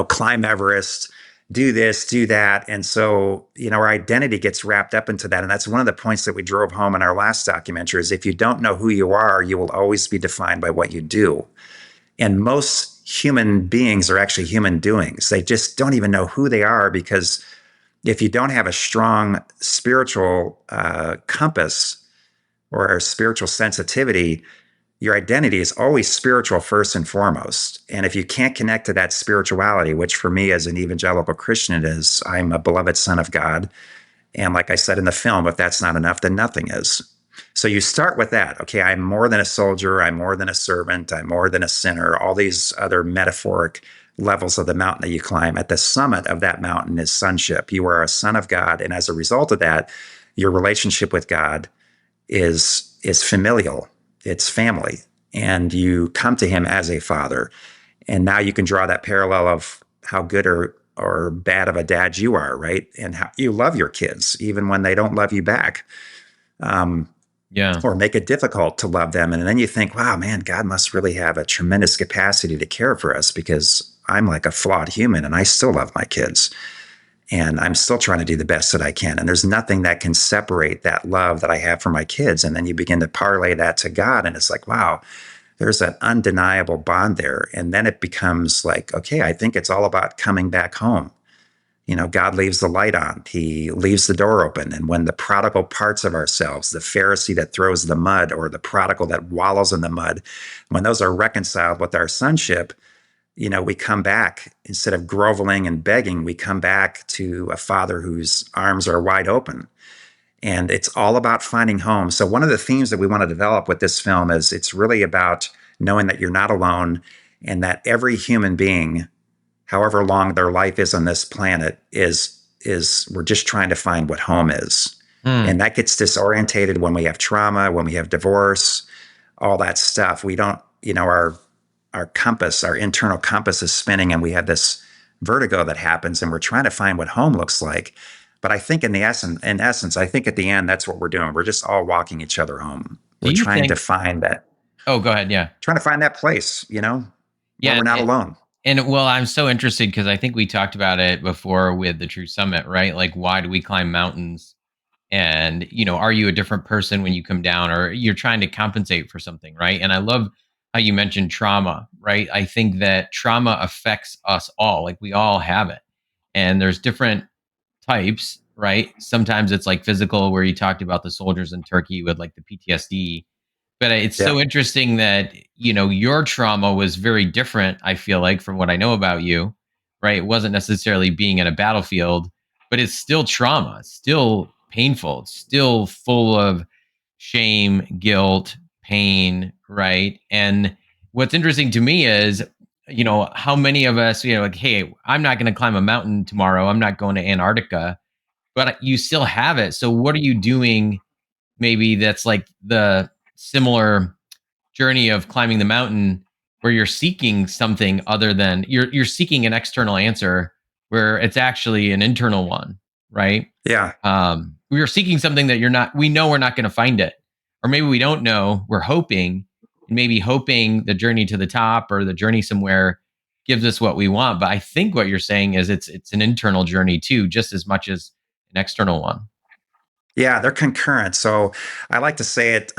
climb Everest, do this, do that. And so, our identity gets wrapped up into that. And that's one of the points that we drove home in our last documentary is if you don't know who you are, you will always be defined by what you do. And most human beings are actually human doings. They just don't even know who they are because if you don't have a strong spiritual compass or a spiritual sensitivity, your identity is always spiritual first and foremost. And if you can't connect to that spirituality, which for me as an evangelical Christian it is, I'm a beloved son of God. And like I said in the film, if that's not enough, then nothing is. So you start with that. Okay, I'm more than a soldier. I'm more than a servant. I'm more than a sinner. All these other metaphoric levels of the mountain that you climb. At the summit of that mountain is sonship. You are a son of God. And as a result of that, your relationship with God is familial. It's family. And you come to him as a father. And now you can draw that parallel of how good or bad of a dad you are, right? And how you love your kids, even when they don't love you back. Or make it difficult to love them. And then you think, wow, man, God must really have a tremendous capacity to care for us because I'm like a flawed human and I still love my kids. And I'm still trying to do the best that I can. And there's nothing that can separate that love that I have for my kids. And then you begin to parlay that to God. And it's like, wow, there's an undeniable bond there. And then it becomes like, okay, I think it's all about coming back home. God leaves the light on. He leaves the door open. And when the prodigal parts of ourselves, the Pharisee that throws the mud or the prodigal that wallows in the mud, when those are reconciled with our sonship, we come back. Instead of groveling and begging, we come back to a father whose arms are wide open. And it's all about finding home. So one of the themes that we want to develop with this film is it's really about knowing that you're not alone and that every human being, however long their life is on this planet, is we're just trying to find what home is. And that gets disorientated when we have trauma, when we have divorce, all that stuff. We don't, our compass, our internal compass is spinning and we have this vertigo that happens and we're trying to find what home looks like. But I think in essence, I think at the end, that's what we're doing. We're just all walking each other home. We're trying to find that. Oh, go ahead. Yeah. Trying to find that place, where we're not alone. And well, I'm so interested because I think we talked about it before with the True Summit, right? Like, why do we climb mountains? And, are you a different person when you come down or you're trying to compensate for something, right? And I love how you mentioned trauma, right? I think that trauma affects us all. Like, we all have it. And there's different types, right? Sometimes it's like physical, where you talked about the soldiers in Turkey with like the PTSD. But it's so interesting that, your trauma was very different, I feel like, from what I know about you, right? It wasn't necessarily being in a battlefield, but it's still trauma. It's still painful. It's still full of shame, guilt, pain, right? And what's interesting to me is, how many of us, like, hey, I'm not going to climb a mountain tomorrow. I'm not going to Antarctica, but you still have it. So what are you doing? Maybe that's like the similar journey of climbing the mountain where you're seeking something other than you're seeking an external answer where it's actually an internal one, right? Yeah. We are seeking something that we know we're not going to find it, or maybe we don't know, we're hoping, and maybe hoping the journey to the top or the journey somewhere gives us what we want. But I think what you're saying is it's an internal journey too, just as much as an external one. Yeah, they're concurrent. So I like to say it.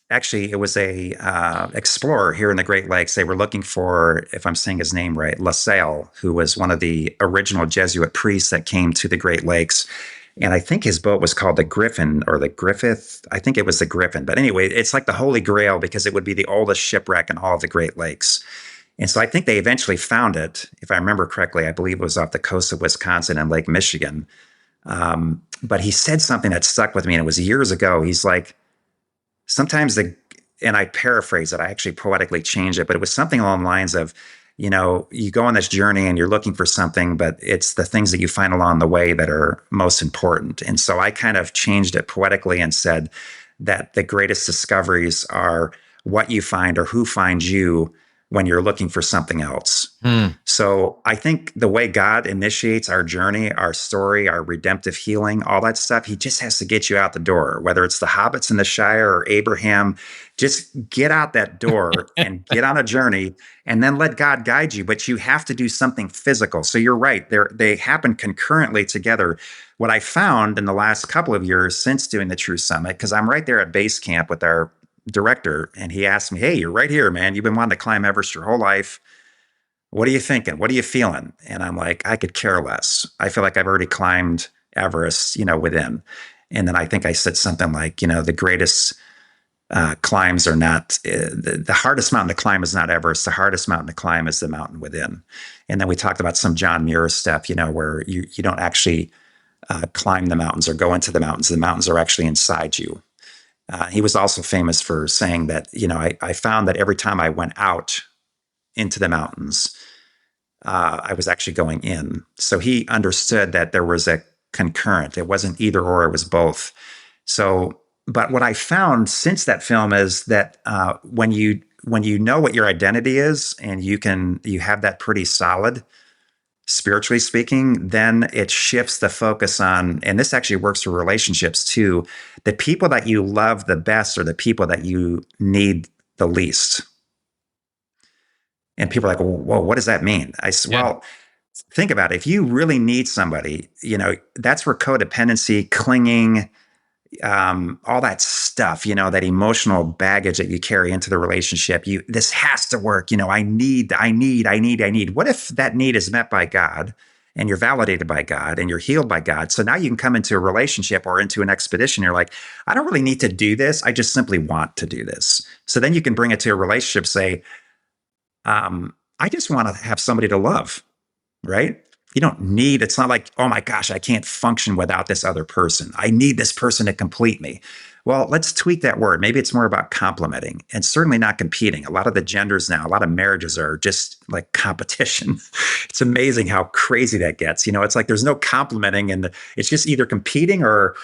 Actually, it was a explorer here in the Great Lakes. They were looking for, if I'm saying his name right, LaSalle, who was one of the original Jesuit priests that came to the Great Lakes. And I think his boat was called the Griffin or the Griffith. I think it was the Griffin. But anyway, it's like the Holy Grail because it would be the oldest shipwreck in all of the Great Lakes. And so I think they eventually found it. If I remember correctly, I believe it was off the coast of Wisconsin and Lake Michigan. But he said something that stuck with me, and it was years ago. He's like, sometimes and I paraphrase it, I actually poetically changed it, but it was something along the lines of, you go on this journey and you're looking for something, but it's the things that you find along the way that are most important. And so I kind of changed it poetically and said that the greatest discoveries are what you find or who finds you when you're looking for something else. So I think the way God initiates our journey, our story, our redemptive healing, all that stuff, he just has to get you out the door, whether it's the hobbits in the Shire or Abraham, just get out that door and get on a journey and then let God guide you. But you have to do something physical. So you're right. They happen concurrently together. What I found in the last couple of years since doing the True Summit, because I'm right there at base camp with our director, and he asked me, "Hey, you're right here, man. You've been wanting to climb Everest your whole life. What are you thinking? What are you feeling?" And I'm like, I could care less. I feel like I've already climbed Everest, within. And then I think I said something like, the greatest climbs are not, the hardest mountain to climb is not Everest. The hardest mountain to climb is the mountain within. And then we talked about some John Muir stuff, where you don't actually climb the mountains or go into the mountains. The mountains are actually inside you. He was also famous for saying that, I found that every time I went out into the mountains, I was actually going in. So he understood that there was a concurrent. It wasn't either or, it was both. So, but what I found since that film is that when you know what your identity is and you have that pretty solid, spiritually speaking, then it shifts the focus on, and this actually works for relationships too, the people that you love the best are the people that you need the least. And people are like, "Whoa, what does that mean?" Well, think about it. If you really need somebody, that's where codependency, clinging, all that stuff, that emotional baggage that you carry into the relationship. This has to work. I need. What if that need is met by God and you're validated by God and you're healed by God? So now you can come into a relationship or into an expedition. You're like, I don't really need to do this. I just simply want to do this. So then you can bring it to a relationship, say, I just want to have somebody to love, right? You don't need, it's not like, oh my gosh, I can't function without this other person. I need this person to complete me. Well, let's tweak that word. Maybe it's more about complementing and certainly not competing. A lot of the genders now, a lot of marriages are just like competition. It's amazing how crazy that gets. It's like there's no complementing and it's just either competing or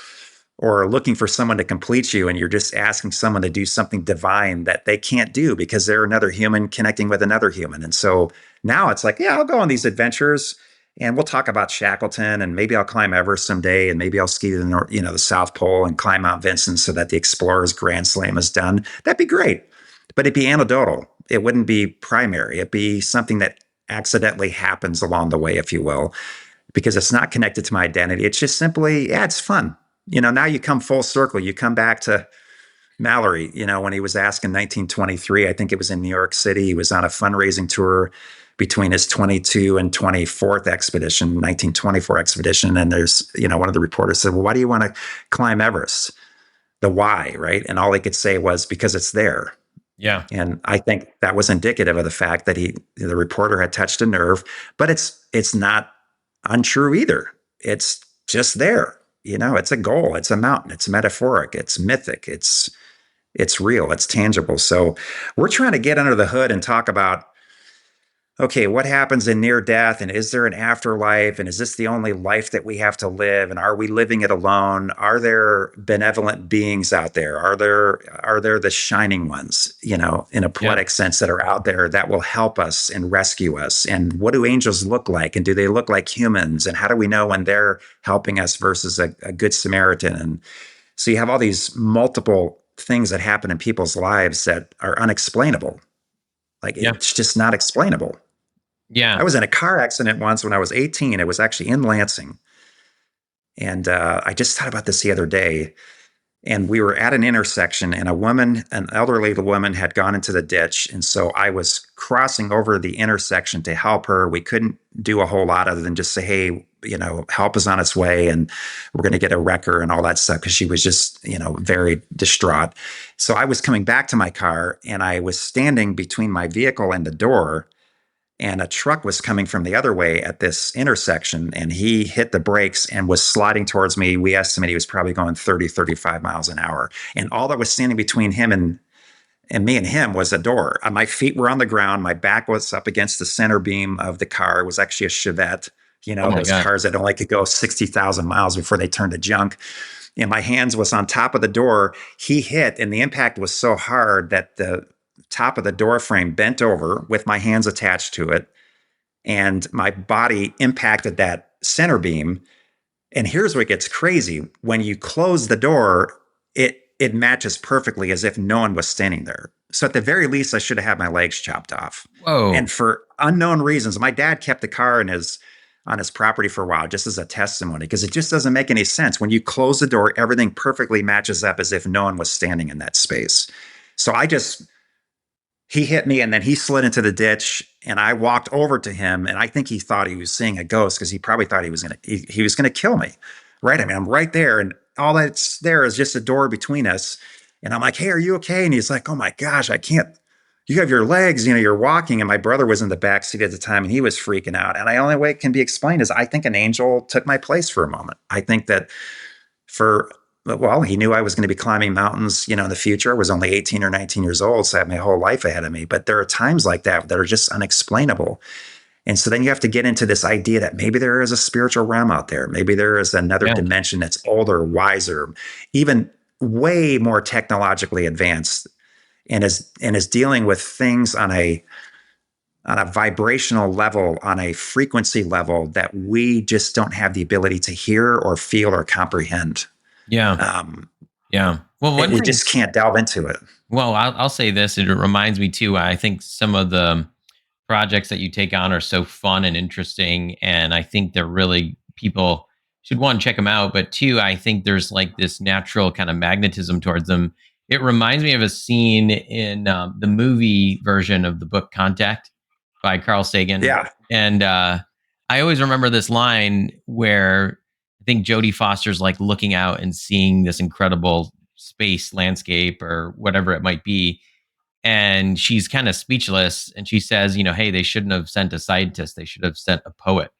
looking for someone to complete you, and you're just asking someone to do something divine that they can't do because they're another human connecting with another human. And so now it's like, yeah, I'll go on these adventures and we'll talk about Shackleton and maybe I'll climb Everest someday and maybe I'll ski to the South Pole and climb Mount Vincent so that the Explorer's Grand Slam is done. That'd be great. But it'd be anecdotal. It wouldn't be primary. It'd be something that accidentally happens along the way, if you will, because it's not connected to my identity. It's just simply, yeah, it's fun. Now you come full circle. You come back to Mallory, when he was asked in 1923, I think it was in New York City, he was on a fundraising tour between his 22 and 24th expedition, 1924 expedition. And there's, one of the reporters said, well, why do you want to climb Everest? The why, right? And all he could say was because it's there. Yeah. And I think that was indicative of the fact that the reporter had touched a nerve, but it's not untrue either. It's just there. It's a goal. It's a mountain. It's metaphoric. It's mythic. It's real. It's tangible. So we're trying to get under the hood and talk about, okay, what happens in near death? And is there an afterlife? And is this the only life that we have to live? And are we living it alone? Are there benevolent beings out there? Are there the shining ones, in a poetic sense that are out there that will help us and rescue us? And what do angels look like? And do they look like humans? And how do we know when they're helping us versus a good Samaritan? And so you have all these multiple things that happen in people's lives that are unexplainable. Like Yeah. it's just not explainable. Yeah. I was in a car accident once when I was 18. It was actually in Lansing. And I just thought about this the other day. And we were at an intersection, and an elderly woman, had gone into the ditch. And so I was crossing over the intersection to help her. We couldn't do a whole lot other than just say, hey, help is on its way, and we're going to get a wrecker and all that stuff, because she was just, very distraught. So I was coming back to my car, and I was standing between my vehicle and the door, and a truck was coming from the other way at this intersection, and he hit the brakes and was sliding towards me. We estimate he was probably going 30, 35 miles an hour. And all that was standing between him and me and him was a door. My feet were on the ground. My back was up against the center beam of the car. It was actually a Chevette, those cars that only could go 60,000 miles before they turned to junk. And my hands was on top of the door. He hit, and the impact was so hard that the top of the door frame bent over with my hands attached to it, and my body impacted that center beam. And here's what gets crazy. When you close the door, it matches perfectly as if no one was standing there. So at the very least, I should have had my legs chopped off. Whoa. And for unknown reasons, my dad kept the car on his property for a while, just as a testimony, because it just doesn't make any sense. When you close the door, everything perfectly matches up as if no one was standing in that space. So he hit me, and then he slid into the ditch, and I walked over to him, and I think he thought he was seeing a ghost, because he probably thought he was going to kill me. Right. I mean, I'm right there, and all that's there is just a door between us. And I'm like, hey, are you okay? And he's like, oh my gosh, I can't, you have your legs, you're walking. And my brother was in the back seat at the time, and he was freaking out. And the only way it can be explained is I think an angel took my place for a moment. I think that he knew I was going to be climbing mountains, in the future. I was only 18 or 19 years old, so I had my whole life ahead of me. But there are times like that are just unexplainable. And so then you have to get into this idea that maybe there is a spiritual realm out there. Maybe there is another dimension that's older, wiser, even way more technologically advanced, and is dealing with things on a vibrational level, on a frequency level that we just don't have the ability to hear or feel or comprehend. Yeah. Yeah. Well, we just can't delve into it. Well, I'll say this. It reminds me too. I think some of the projects that you take on are so fun and interesting, and I think they're really, people should, one, check them out, but two, I think there's like this natural kind of magnetism towards them. It reminds me of a scene in the movie version of the book Contact by Carl Sagan. Yeah. And I always remember this line where I think Jodie Foster's like looking out and seeing this incredible space landscape or whatever it might be. And she's kind of speechless. And she says, hey, they shouldn't have sent a scientist. They should have sent a poet.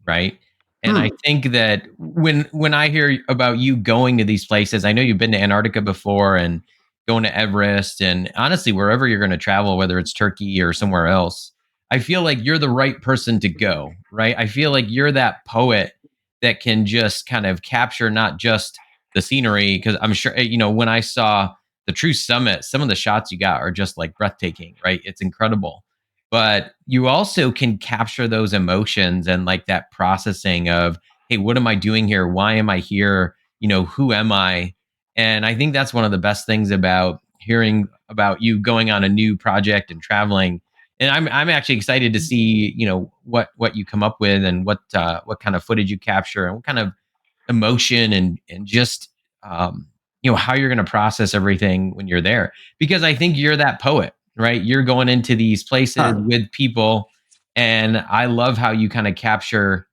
Right. And I think that when I hear about you going to these places, I know you've been to Antarctica before and going to Everest, and honestly, wherever you're going to travel, whether it's Turkey or somewhere else, I feel like you're the right person to go. Right. I feel like you're that poet that can just kind of capture not just the scenery, because I'm sure, when I saw the True Summit, some of the shots you got are just like breathtaking, right? It's incredible. But you also can capture those emotions and like that processing of, hey, what am I doing here? Why am I here? Who am I? And I think that's one of the best things about hearing about you going on a new project and traveling. And I'm actually excited to see, what you come up with, and what kind of footage you capture, and what kind of emotion and just how you're going to process everything when you're there, because I think you're that poet, right? You're going into these places with people, and I love how you kind of capture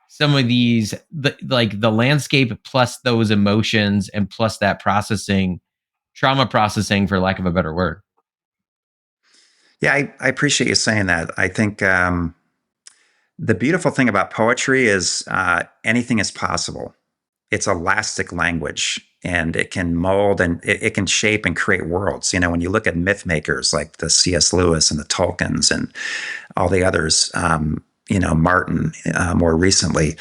some of these, the landscape plus those emotions and plus that trauma processing, for lack of a better word. Yeah, I appreciate you saying that. I think the beautiful thing about poetry is anything is possible. It's elastic language, and it can mold, and it can shape and create worlds. When you look at myth makers like the C.S. Lewis and the Tolkiens and all the others, Martin more recently,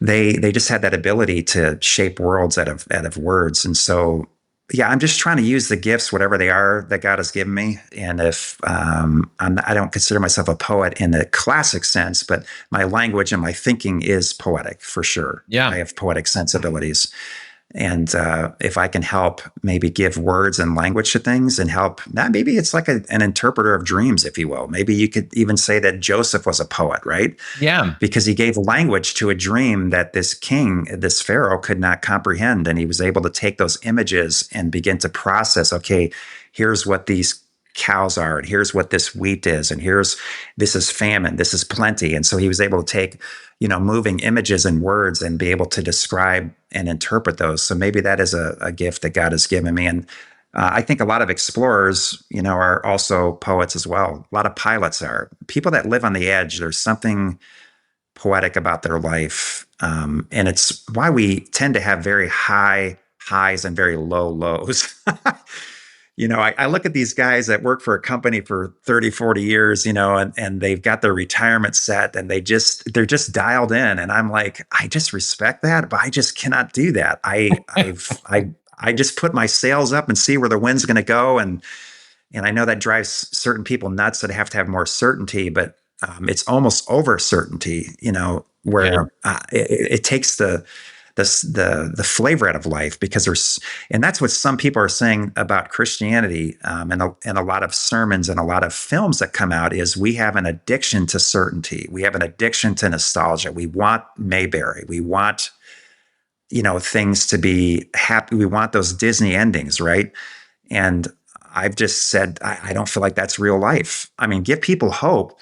they just had that ability to shape worlds out of words. And so, yeah, I'm just trying to use the gifts, whatever they are, that God has given me. And if I don't consider myself a poet in the classic sense, but my language and my thinking is poetic for sure. Yeah, I have poetic sensibilities. And if I can help maybe give words and language to things and help, maybe it's like an interpreter of dreams, if you will. Maybe you could even say that Joseph was a poet, right? Yeah. Because he gave language to a dream that this king, this Pharaoh, could not comprehend. And he was able to take those images and begin to process, okay, here's what these cows are, and here's what this wheat is, and this is famine, this is plenty. And so he was able to take, moving images and words and be able to describe and interpret those. So maybe that is a gift that God has given me. And I think a lot of explorers, are also poets as well. A lot of pilots are people that live on the edge. There's something poetic about their life. And it's why we tend to have very high highs and very low lows. I look at these guys that work for a company for 30, 40 years, and they've got their retirement set and they're just dialed in. And I'm like, I just respect that, but I just cannot do that. I just put my sails up and see where the wind's going to go. And I know that drives certain people nuts that have to have more certainty, but it's almost over certainty, where it takes the flavor out of life, because and that's what some people are saying about Christianity, and a lot of sermons and a lot of films that come out is we have an addiction to certainty. We have an addiction to nostalgia. We want Mayberry. We want, things to be happy. We want those Disney endings, right? And I've just said, I don't feel like that's real life. I mean, give people hope.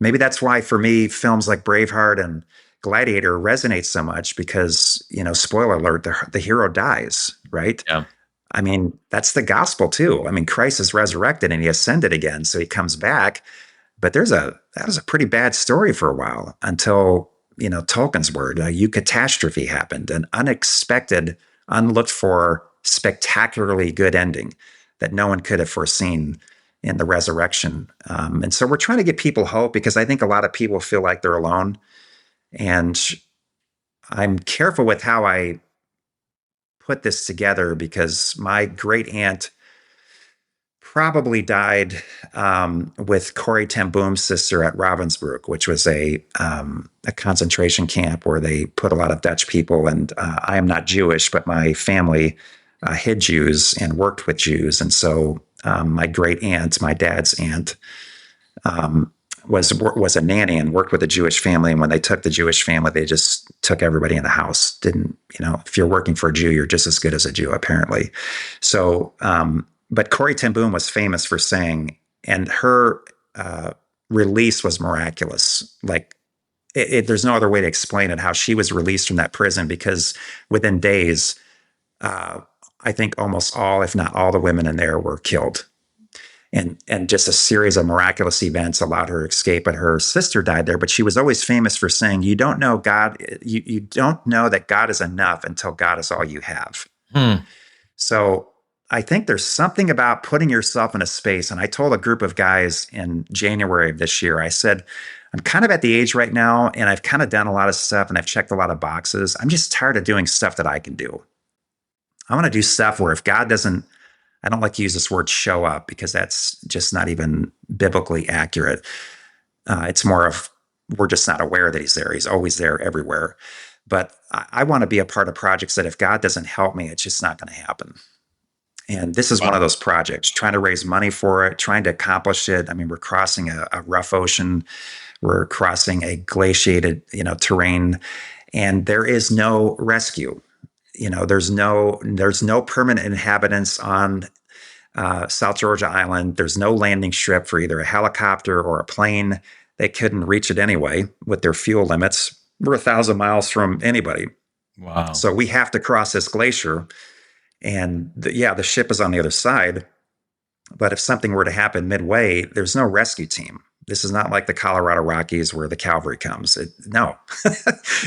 Maybe that's why for me, films like Braveheart and Gladiator resonate so much, because, spoiler alert, the hero dies, right? Yeah. I mean, that's the gospel too. I mean, Christ is resurrected and he ascended again. So he comes back, but that was a pretty bad story for a while until, Tolkien's word, a eucatastrophe happened, an unexpected, unlooked for, spectacularly good ending that no one could have foreseen in the resurrection. And so we're trying to give people hope, because I think a lot of people feel like they're alone. And I'm careful with how I put this together, because my great aunt probably died with Corrie ten Boom's sister at Ravensbrück, which was a concentration camp where they put a lot of Dutch people. And I am not Jewish, but my family hid Jews and worked with Jews. And so my great aunt, my dad's aunt, was a nanny and worked with a Jewish family. And when they took the Jewish family, they just took everybody in the house. Didn't, if you're working for a Jew, you're just as good as a Jew, apparently. So, but Corrie ten Boom was famous for saying, and her release was miraculous. Like, there's no other way to explain it, how she was released from that prison, because within days, I think almost all, if not all, the women in there were killed. And just a series of miraculous events allowed her to escape. But her sister died there. But she was always famous for saying, you don't know God, you don't know that God is enough until God is all you have. So I think there's something about putting yourself in a space. And I told a group of guys in January of this year, I said, I'm kind of at the age right now, and I've kind of done a lot of stuff and I've checked a lot of boxes. I'm just tired of doing stuff that I can do. I want to do stuff where if God doesn't, I don't like to use this word show up, because that's just not even biblically accurate. It's more of, we're just not aware that he's there. He's always there everywhere. But I want to be a part of projects that if God doesn't help me, it's just not going to happen. And this is one of those projects, trying to raise money for it, trying to accomplish it. I mean, we're crossing a rough ocean. We're crossing a glaciated, terrain, and there is no rescue. There's no permanent inhabitants on South Georgia Island. There's no landing strip for either a helicopter or a plane. They couldn't reach it anyway with their fuel limits. We're 1,000 miles from anybody. Wow. So we have to cross this glacier, and the ship is on the other side. But if something were to happen midway, there's no rescue team. This is not like the Colorado Rockies where the cavalry comes. No,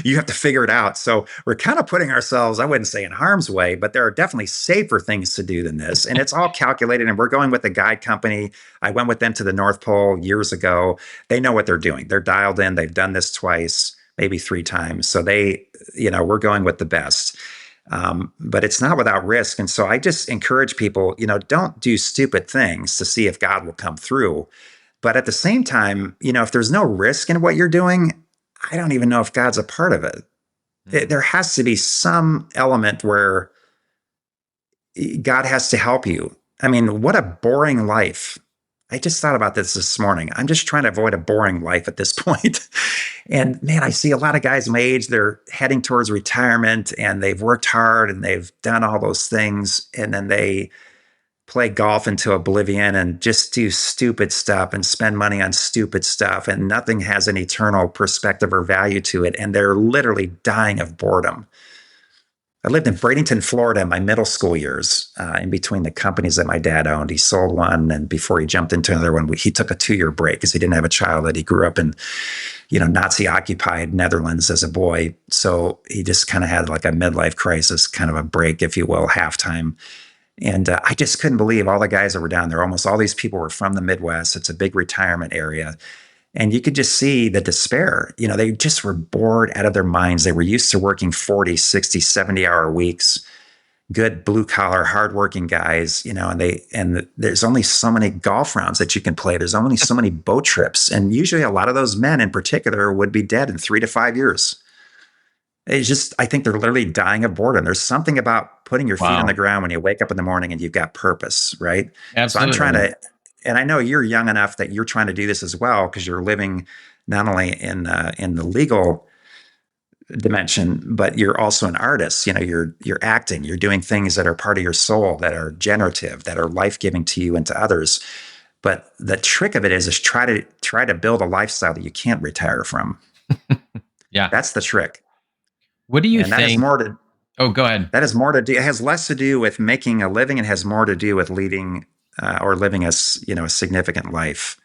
you have to figure it out. So we're kind of putting ourselves, I wouldn't say in harm's way, but there are definitely safer things to do than this. And it's all calculated. And we're going with a guide company. I went with them to the North Pole years ago. They know what they're doing. They're dialed in. They've done this twice, maybe 3 times. So we're going with the best. But it's not without risk. And so I just encourage people, don't do stupid things to see if God will come through. But at the same time, if there's no risk in what you're doing, I don't even know if God's a part of it. There has to be some element where God has to help you. I mean, what a boring life. I just thought about this morning. I'm just trying to avoid a boring life at this point. And man, I see a lot of guys my age, they're heading towards retirement and they've worked hard and they've done all those things. And then they play golf into oblivion and just do stupid stuff and spend money on stupid stuff. And nothing has an eternal perspective or value to it. And they're literally dying of boredom. I lived in Bradenton, Florida in my middle school years, in between the companies that my dad owned. He sold one, and before he jumped into another one, he took a 2-year break because he didn't have a child. That he grew up in, Nazi-occupied Netherlands as a boy. So he just kind of had like a midlife crisis, kind of a break, if you will, halftime. And I just couldn't believe all the guys that were down there. Almost all these people were from the Midwest. It's a big retirement area. And you could just see the despair. They just were bored out of their minds. They were used to working 40, 60, 70-hour weeks, good blue collar, hardworking guys, and there's only so many golf rounds that you can play. There's only so many boat trips. And usually a lot of those men in particular would be dead in 3 to 5 years. It's just, I think they're literally dying of boredom. There's something about putting your feet on the ground when you wake up in the morning and you've got purpose, right? Absolutely. So I'm trying to, and I know you're young enough that you're trying to do this as well, because you're living not only in the legal dimension, but you're also an artist. You're acting, you're doing things that are part of your soul, that are generative, that are life-giving to you and to others. But the trick of it is try to build a lifestyle that you can't retire from. Yeah, that's the trick. What do you think? That is more to. Oh, go ahead. That has more to do. It has less to do with making a living. It has more to do with leading or living a significant life.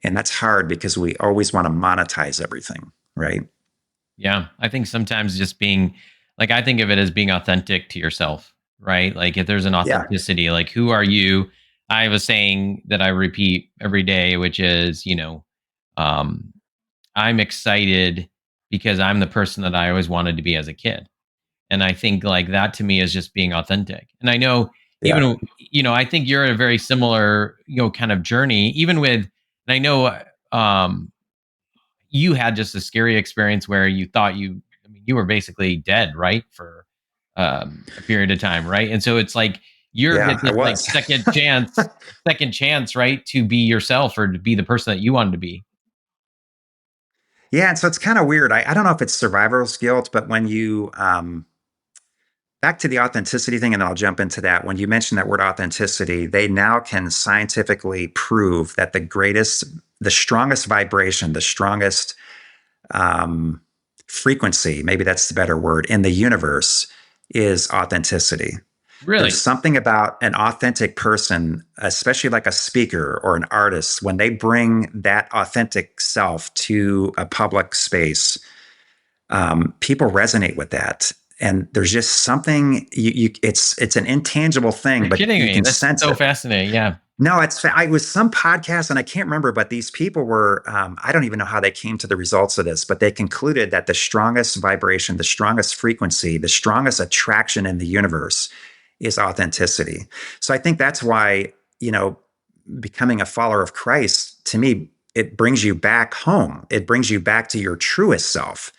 And that's hard because we always want to monetize everything, right? Yeah, I think sometimes just being, like, I think of it as being authentic to yourself, right? Like, if there's an authenticity, like, who are you? I have a saying that I repeat every day, which is, I'm excited because I'm the person that I always wanted to be as a kid. And I think like that to me is just being authentic. And I know even, I think you're in a very similar, kind of journey, even with, and I know you had just a scary experience where you thought you were basically dead, right? For a period of time. Right. And so it's like, you're get this like second chance, right? To be yourself or to be the person that you wanted to be. Yeah. And so it's kind of weird. I don't know if it's survivor's guilt, but when you, back to the authenticity thing, and I'll jump into that. When you mention that word authenticity, they now can scientifically prove that the strongest vibration, the strongest frequency, maybe that's the better word, in the universe is authenticity. Really? There's something about an authentic person, especially like a speaker or an artist, when they bring that authentic self to a public space, people resonate with that. And there's just something it's an intangible thing. You're but kidding you me. can That's sense so it. fascinating. Yeah. No, I was some podcast and I can't remember, but these people were, I don't even know how they came to the results of this, but they concluded that the strongest vibration, the strongest frequency, the strongest attraction in the universe is authenticity. So I think that's why, becoming a follower of Christ, to me, it brings you back home. It brings you back to your truest self.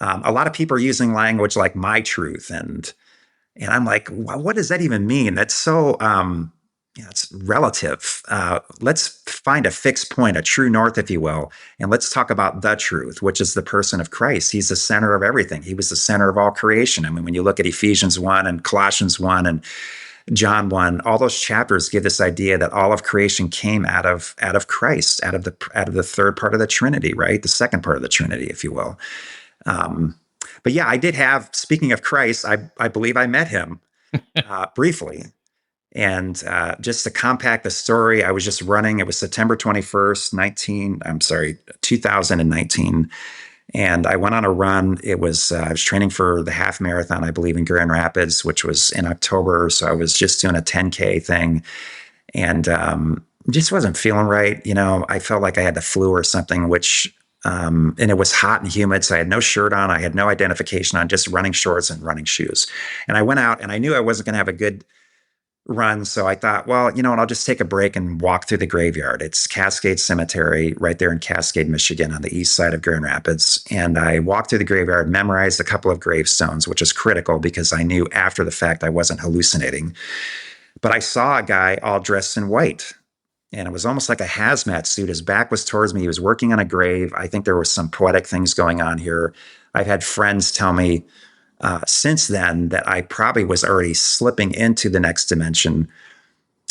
A lot of people are using language like my truth. And I'm like, what does that even mean? That's so, it's relative. Let's find a fixed point, a true north, if you will. And let's talk about the truth, which is the person of Christ. He's the center of everything. He was the center of all creation. I mean, when you look at Ephesians 1 and Colossians 1 and John 1, all those chapters give this idea that all of creation came out of Christ, out of the third part of the Trinity, right? The second part of the Trinity, if you will. But yeah, I did have, speaking of Christ, I believe I met him briefly. And just to compact the story, I was just running. It was September 21st, 2019. And I went on a run. It was, I was training for the half marathon, I believe, in Grand Rapids, which was in October. So I was just doing a 10K thing and just wasn't feeling right. I felt like I had the flu or something, which, and it was hot and humid. So I had no shirt on. I had no identification on, just running shorts and running shoes. And I went out and I knew I wasn't going to have a good run. So I thought, well, you know what? I'll just take a break and walk through the graveyard. It's Cascade Cemetery right there in Cascade, Michigan, on the east side of Grand Rapids. And I walked through the graveyard, memorized a couple of gravestones, which is critical because I knew after the fact I wasn't hallucinating. But I saw a guy all dressed in white. And it was almost like a hazmat suit. His back was towards me. He was working on a grave. I think there were some poetic things going on here. I've had friends tell me since then that I probably was already slipping into the next dimension,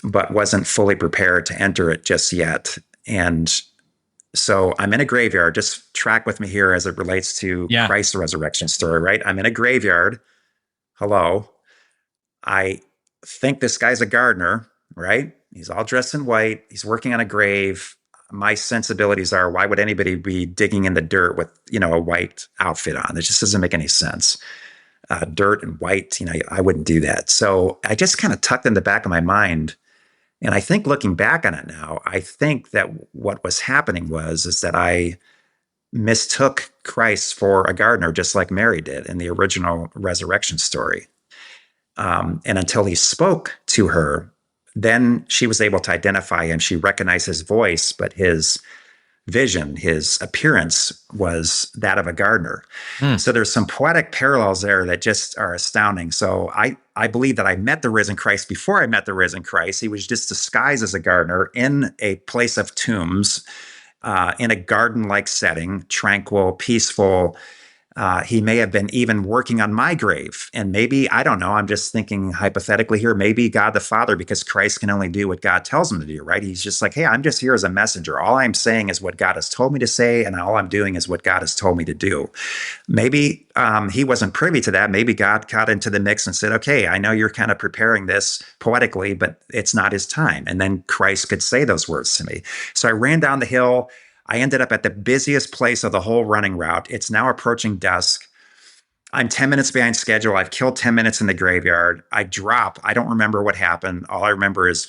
but wasn't fully prepared to enter it just yet. And so I'm in a graveyard. Just track with me here as it relates to Yeah. Christ's resurrection story, right? I'm in a graveyard. Hello. I think this guy's a gardener, right? He's all dressed in white. He's working on a grave. My sensibilities are, why would anybody be digging in the dirt with, a white outfit on? It just doesn't make any sense. Dirt and white, I wouldn't do that. So I just kind of tucked in the back of my mind. And I think looking back on it now, I think that what was happening is that I mistook Christ for a gardener, just like Mary did in the original resurrection story. And until he spoke to her, then she was able to identify him. She recognized his voice, but his vision, his appearance was that of a gardener. So there's some poetic parallels there that just are astounding. So I believe that I met the risen Christ before I met the risen Christ. He was just disguised as a gardener in a place of tombs, in a garden-like setting, tranquil, peaceful. He may have been even working on my grave. And maybe, I don't know, I'm just thinking hypothetically here, maybe God the Father, because Christ can only do what God tells him to do, right? He's just like, hey, I'm just here as a messenger. All I'm saying is what God has told me to say, and all I'm doing is what God has told me to do. Maybe he wasn't privy to that. Maybe God got into the mix and said, okay, I know you're kind of preparing this poetically, but it's not his time. And then Christ could say those words to me. So I ran down the hill. I ended up at the busiest place of the whole running route. It's now approaching dusk. I'm 10 minutes behind schedule. I've killed 10 minutes in the graveyard. I drop. I don't remember what happened. All I remember is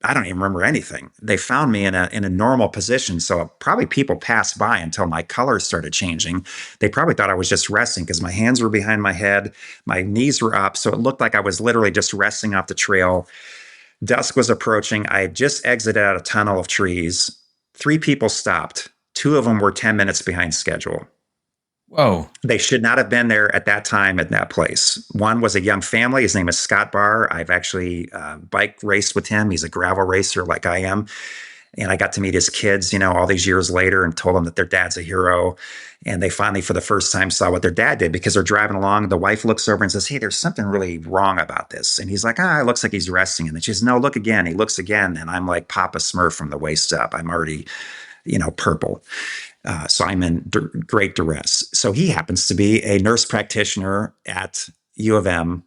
I don't even remember anything. They found me in a normal position. So probably people passed by until my colors started changing. They probably thought I was just resting because my hands were behind my head. My knees were up. So it looked like I was literally just resting off the trail. Dusk was approaching. I had just exited out a tunnel of trees. 3 people stopped. 2 of them were 10 minutes behind schedule. Whoa. They should not have been there at that time at that place. One was a young family. His name is Scott Barr. I've actually bike raced with him. He's a gravel racer like I am. And I got to meet his kids, all these years later and told them that their dad's a hero. And they finally, for the first time, saw what their dad did because they're driving along. The wife looks over and says, hey, there's something really wrong about this. And he's like, it looks like he's resting. And then she says, no, look again. He looks again. And I'm like Papa Smurf from the waist up. I'm already, purple. So I'm in great duress. So he happens to be a nurse practitioner at U of M.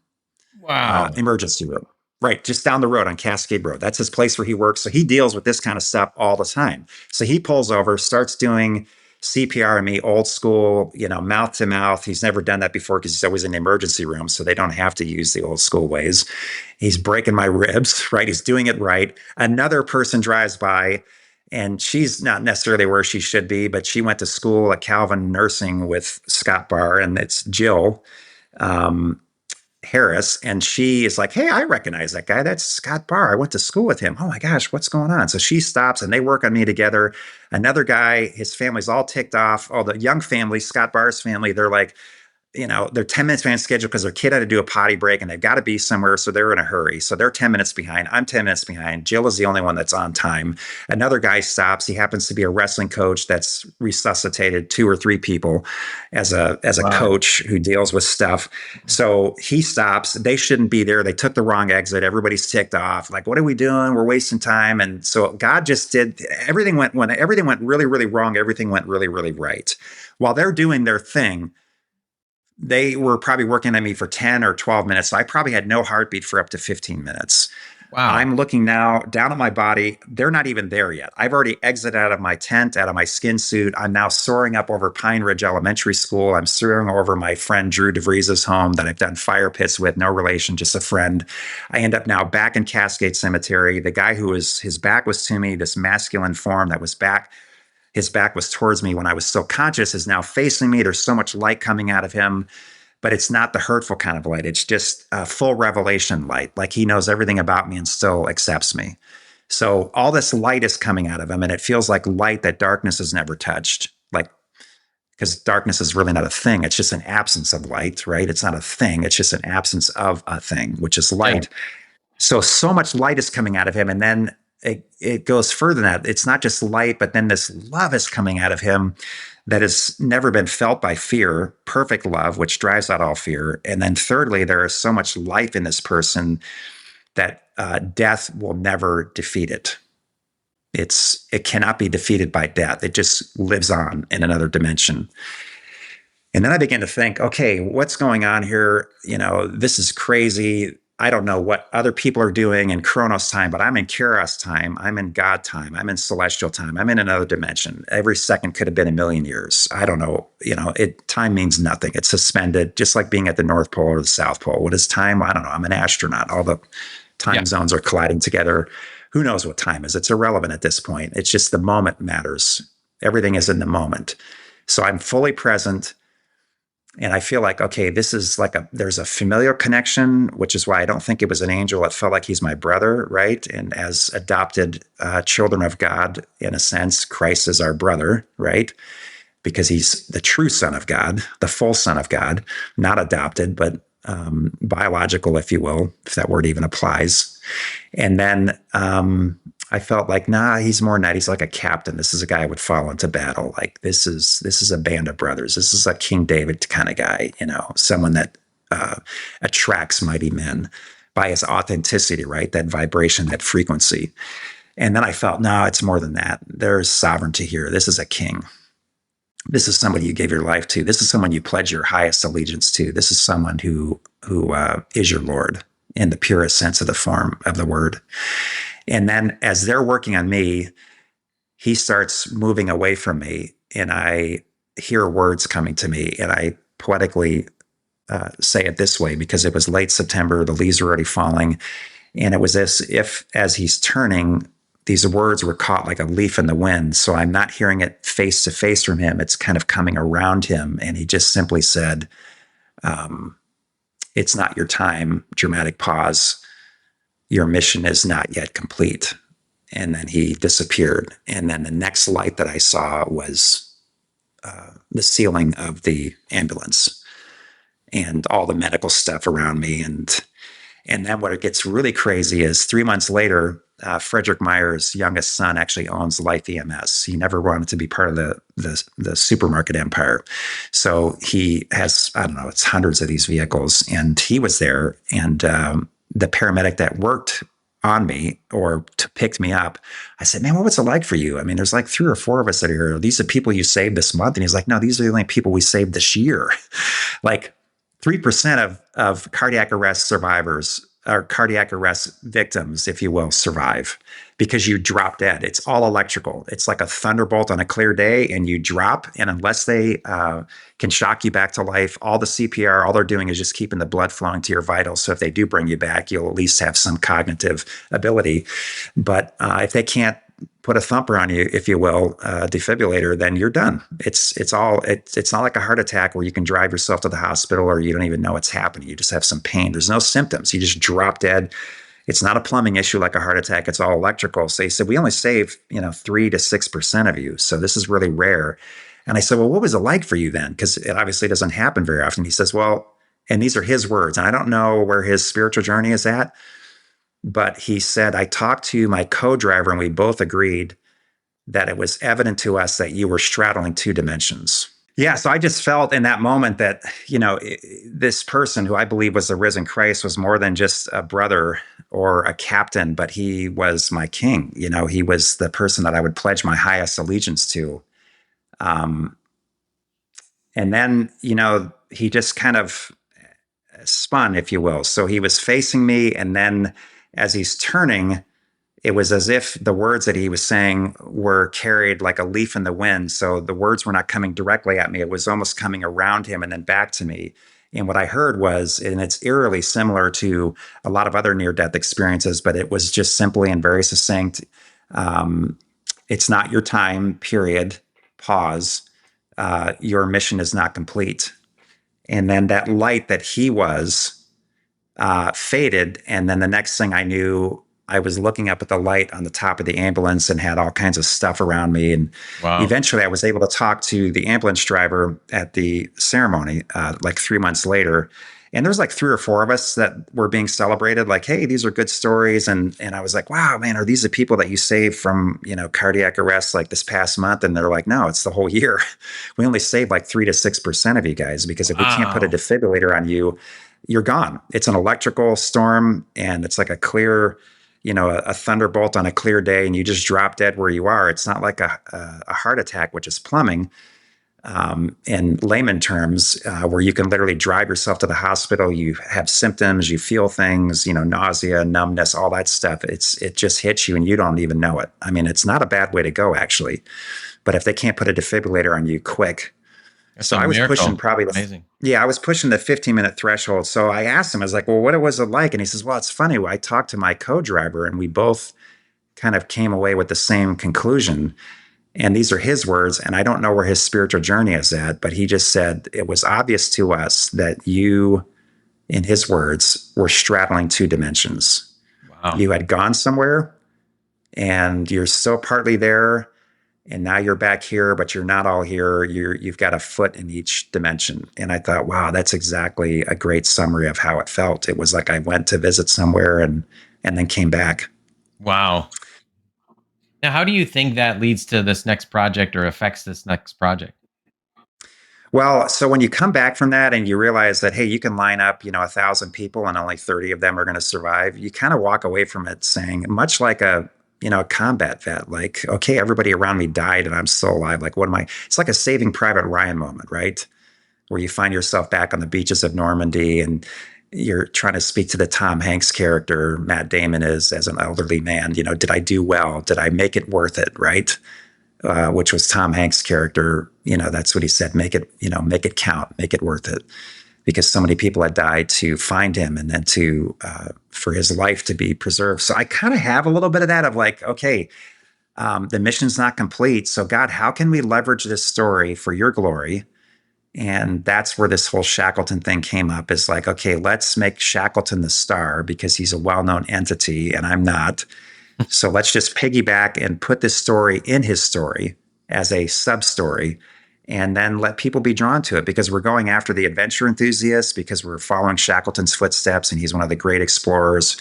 Wow. Emergency room. Right, just down the road on Cascade Road. That's his place where he works. So he deals with this kind of stuff all the time. So he pulls over, starts doing CPR on me, old school, mouth to mouth. He's never done that before because he's always in the emergency room. So they don't have to use the old school ways. He's breaking my ribs, right? He's doing it right. Another person drives by and she's not necessarily where she should be, but she went to school at Calvin Nursing with Scott Barr, and it's Jill. Harris, and she is like, hey, I recognize that guy. That's Scott Barr. I went to school with him. Oh my gosh, what's going on? So she stops and they work on me together. Another guy, his family's all ticked off. Oh, the young family, Scott Barr's family, they're like, they're 10 minutes behind schedule because their kid had to do a potty break and they've got to be somewhere. So they're in a hurry. So they're 10 minutes behind. I'm 10 minutes behind. Jill is the only one that's on time. Another guy stops. He happens to be a wrestling coach that's resuscitated 2 or 3 people as a coach who deals with stuff. So he stops. They shouldn't be there. They took the wrong exit. Everybody's ticked off. Like, what are we doing? We're wasting time. And so God just did everything when everything went really, really wrong. Everything went really, really right. While they're doing their thing, they were probably working on me for 10 or 12 minutes. So I probably had no heartbeat for up to 15 minutes. Wow. I'm looking now down at my body. They're not even there yet. I've already exited out of my tent, out of my skin suit. I'm now soaring up over Pine Ridge Elementary School. I'm soaring over my friend Drew DeVries' home that I've done fire pits with, no relation, just a friend. I end up now back in Cascade Cemetery. The guy his back was to me, this masculine form that was back, his back was towards me when I was still conscious, is now facing me. There's so much light coming out of him. but it's not the hurtful kind of light. It's just a full revelation light. Like he knows everything about me and still accepts me. So all this light is coming out of him, and it feels like light that darkness has never touched. Like, because darkness is really not a thing. It's just an absence of light, right? It's not a thing. It's just an absence of a thing, which is light. Yeah. So much light is coming out of him. And then it goes further than that. It's not just light, but then this love is coming out of him that has never been felt by fear, perfect love, which drives out all fear. And then thirdly, there is so much life in this person that death will never defeat it. It cannot be defeated by death. It just lives on in another dimension. And then I began to think, okay, what's going on here? This is crazy. I don't know what other people are doing in Chronos time, but I'm in Kairos time. I'm in God time. I'm in celestial time. I'm in another dimension. Every second could have been a million years. I don't know. Time means nothing. It's suspended, just like being at the North Pole or the South Pole. What is time? I don't know. I'm an astronaut. All the time zones are colliding together. Who knows what time is? It's irrelevant at this point. It's just the moment matters. Everything is in the moment. So I'm fully present. And I feel like, okay, this is there's a familial connection, which is why I don't think it was an angel. It felt like he's my brother, right? And as adopted children of God, in a sense, Christ is our brother, right? Because he's the true Son of God, the full Son of God, not adopted, but biological, if you will, if that word even applies. And then I felt like, nah, he's more than that. He's like a captain. This is a guy I would follow into battle. Like this is a band of brothers. This is a King David kind of guy, someone that attracts mighty men by his authenticity, right? That vibration, that frequency. And then I felt, no, it's more than that. There's sovereignty here. This is a king. This is somebody you gave your life to. This is someone you pledge your highest allegiance to. This is someone who is your Lord in the purest sense of the form of the word. And then as they're working on me, he starts moving away from me, and I hear words coming to me, and I poetically say it this way, because it was late September, the leaves were already falling, and it was as if as he's turning, these words were caught like a leaf in the wind. So I'm not hearing it face to face from him. It's kind of coming around him. And he just simply said, it's not your time, dramatic pause. Your mission is not yet complete. And then he disappeared. And then the next light that I saw was the ceiling of the ambulance and all the medical stuff around me. And then what it gets really crazy is 3 months later, Frederick Meyer's youngest son actually owns Life EMS. He never wanted to be part of the supermarket empire. So he has, I don't know, it's hundreds of these vehicles. And he was there. And the paramedic that worked on me or picked me up, I said, man, what was it like for you? I mean, there's like 3 or 4 of us that are here. These are people you saved this month. And he's like, no, these are the only people we saved this year. Like 3% of cardiac arrest survivors or cardiac arrest victims, if you will, survive because you drop dead. It's all electrical. It's like a thunderbolt on a clear day, and you drop. And unless they can shock you back to life, all the CPR, all they're doing is just keeping the blood flowing to your vitals. So if they do bring you back, you'll at least have some cognitive ability. But if they can't put a thumper on you, if you will, defibrillator, then you're done. It's not like a heart attack where you can drive yourself to the hospital or you don't even know what's happening. You just have some pain. There's no symptoms. You just drop dead. It's not a plumbing issue like a heart attack. It's all electrical. So he said, we only save 3 to 6% of you. So this is really rare. And I said, well, what was it like for you then? Because it obviously doesn't happen very often. He says, well, and these are his words, and I don't know where his spiritual journey is at, but he said, I talked to my co-driver and we both agreed that it was evident to us that you were straddling 2 dimensions. Yeah, so I just felt in that moment that, this person who I believe was the risen Christ was more than just a brother or a captain, but he was my king. He was the person that I would pledge my highest allegiance to. And then, he just kind of spun, if you will. So he was facing me, and then as he's turning, it was as if the words that he was saying were carried like a leaf in the wind. So the words were not coming directly at me. It was almost coming around him and then back to me. And what I heard was, and it's eerily similar to a lot of other near-death experiences, but it was just simply and very succinct. It's not your time, period, pause. Your mission is not complete. And then that light that he was faded. And then the next thing I knew, I was looking up at the light on the top of the ambulance and had all kinds of stuff around me. And Wow. eventually I was able to talk to the ambulance driver at the ceremony like 3 months later. And there's like 3 or 4 of us that were being celebrated, like, hey, these are good stories. And I was like, wow, man, are these the people that you saved from, cardiac arrest like this past month? And they're like, no, it's the whole year. We only saved like 3 to 6% of you guys, because if we can't put a defibrillator on you, you're gone. It's an electrical storm, and it's like a clear, a thunderbolt on a clear day, and you just drop dead where you are. It's not like a heart attack, which is plumbing. In layman terms, where you can literally drive yourself to the hospital. You have symptoms, you feel things, nausea, numbness, all that stuff. It just hits you and you don't even know it. I mean, it's not a bad way to go, actually. But if they can't put a defibrillator on you quick. So I was pushing probably Amazing. I was pushing the 15-minute threshold. So I asked him, I was like, well, what was it like? And he says, well, it's funny. I talked to my co-driver and we both kind of came away with the same conclusion. And these are his words, and I don't know where his spiritual journey is at, but he just said it was obvious to us that you, in his words, were straddling 2 dimensions. Wow. You had gone somewhere and you're still partly there, and now you're back here, but you're not all here. You've got a foot in each dimension. And I thought, wow, that's exactly a great summary of how it felt. It was like I went to visit somewhere and then came back. Wow. Now, how do you think that leads to this next project or affects this next project? Well, so when you come back from that and you realize that, hey, you can line up, 1,000 people and only 30 of them are going to survive, you kind of walk away from it saying, much like a combat vet, like, okay, everybody around me died and I'm still alive. Like, what am I? It's like a Saving Private Ryan moment, right? Where you find yourself back on the beaches of Normandy and you're trying to speak to the Tom Hanks character Matt Damon is as an elderly man. Did I do well? Did I make it worth it? Right. Which was Tom Hanks' character. That's what he said. Make it count, make it worth it. Because so many people had died to find him and then for his life to be preserved. So I kind of have a little bit of that of like, okay, the mission's not complete. So God, how can we leverage this story for your glory? And that's where this whole Shackleton thing came up, is like, okay, let's make Shackleton the star because he's a well-known entity and I'm not. So let's just piggyback and put this story in his story as a sub-story, and then let people be drawn to it, because we're going after the adventure enthusiasts, because we're following Shackleton's footsteps and he's one of the great explorers.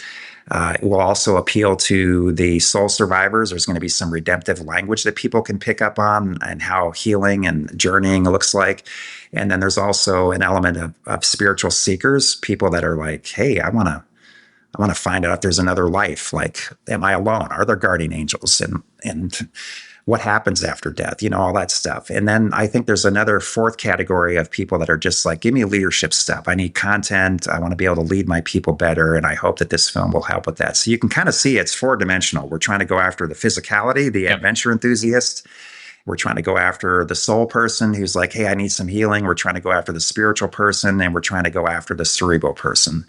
It will also appeal to the soul survivors. There's going to be some redemptive language that people can pick up on and how healing and journeying looks like. And then there's also an element of spiritual seekers, people that are like, hey, I want to find out if there's another life. Like, am I alone? Are there guardian angels? And what happens after death, all that stuff. And then I think there's another 4th category of people that are just like, give me leadership stuff. I need content. I want to be able to lead my people better. And I hope that this film will help with that. So you can kind of see it's 4-dimensional. We're trying to go after the physicality, the adventure enthusiast. We're trying to go after the soul person who's like, hey, I need some healing. We're trying to go after the spiritual person, and we're trying to go after the cerebral person.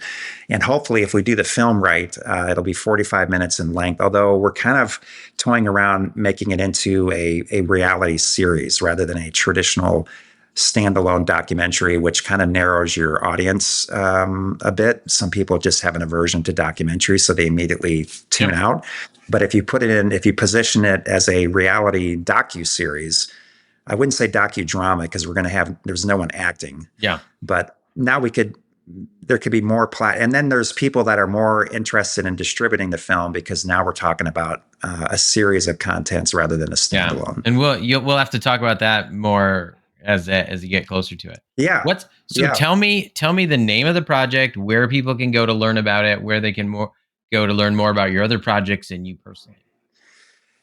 And hopefully, if we do the film right, it'll be 45 minutes in length, although we're kind of toying around making it into a reality series rather than a traditional standalone documentary, which kind of narrows your audience a bit. Some people just have an aversion to documentaries, so they immediately tune out. But if you position it as a reality docu-series, I wouldn't say docudrama because there's no one acting. Yeah. But now there could be more and then there's people that are more interested in distributing the film, because now we're talking about a series of contents rather than a standalone. Yeah. And we'll have to talk about that more as you get closer to it. Yeah. Tell me the name of the project, where people can go to learn about it, where they can go to learn more about your other projects and you personally.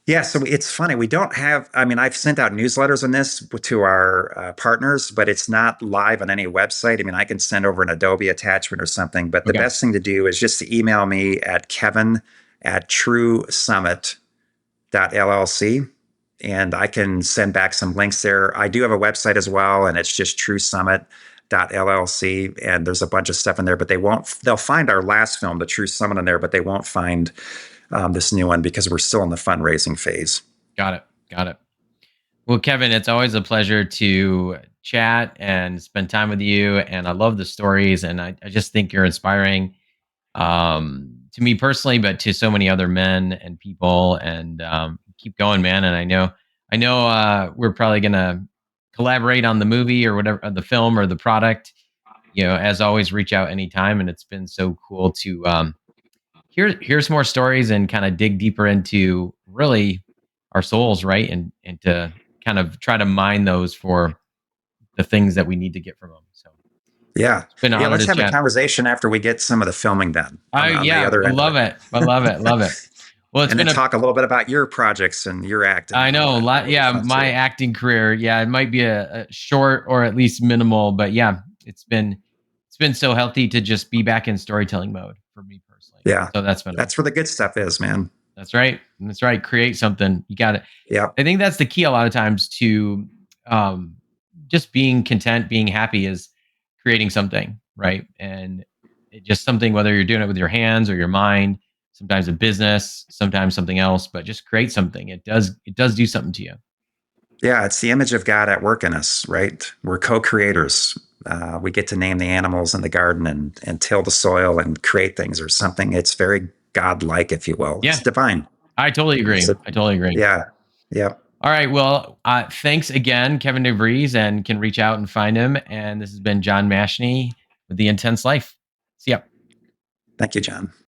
Yeah, so it's funny. We don't have, I've sent out newsletters on this to our partners, but it's not live on any website. I can send over an Adobe attachment or something, but the best thing to do is just to email me at kevin@truesummit.llc, and I can send back some links there. I do have a website as well, and it's just truesummit.llc, and there's a bunch of stuff in there, but they'll find our last film, The True Summit, in there, but they won't find this new one because we're still in the fundraising phase. Got it. Well, Kevin, it's always a pleasure to chat and spend time with you. And I love the stories, and I just think you're inspiring, to me personally, but to so many other men and people. And keep going, man. And I know, we're probably gonna collaborate on the movie or whatever, the film or the product. As always, reach out anytime. And it's been so cool to hear some more stories and kind of dig deeper into really our souls, right? And to kind of try to mine those for the things that we need to get from them. So Yeah. it's been an Yeah. honor Let's to have a chat. conversation after we get some of the filming done on the Yeah, other I end of love it. it. I love it. Love it. Well, it's And then been a talk a little bit about your projects and your acting I and all know, that. That would be yeah, fun my too. acting career, yeah, it might be a short or at least minimal, but yeah, it's been so healthy to just be back in storytelling mode for me personally. Yeah. So that's been That's awesome. where the good stuff is, man. That's right. That's right. Create something. You got it. Yeah. I think that's the key a lot of times to um, just being content, being happy is creating something, right? And just something, whether you're doing it with your hands or your mind, sometimes a business, sometimes something else, but just create something. It does do something to you. Yeah. It's the image of God at work in us, right? We're co-creators. We get to name the animals in the garden and till the soil and create things or something. It's very God-like, if you will. It's Yeah, divine. I totally agree. So, I totally agree. yeah. Yeah. All right. Well, thanks again, Kevin DeVries, and can reach out and find him. And this has been John Mashni with The Intense Life. See ya. Thank you, John.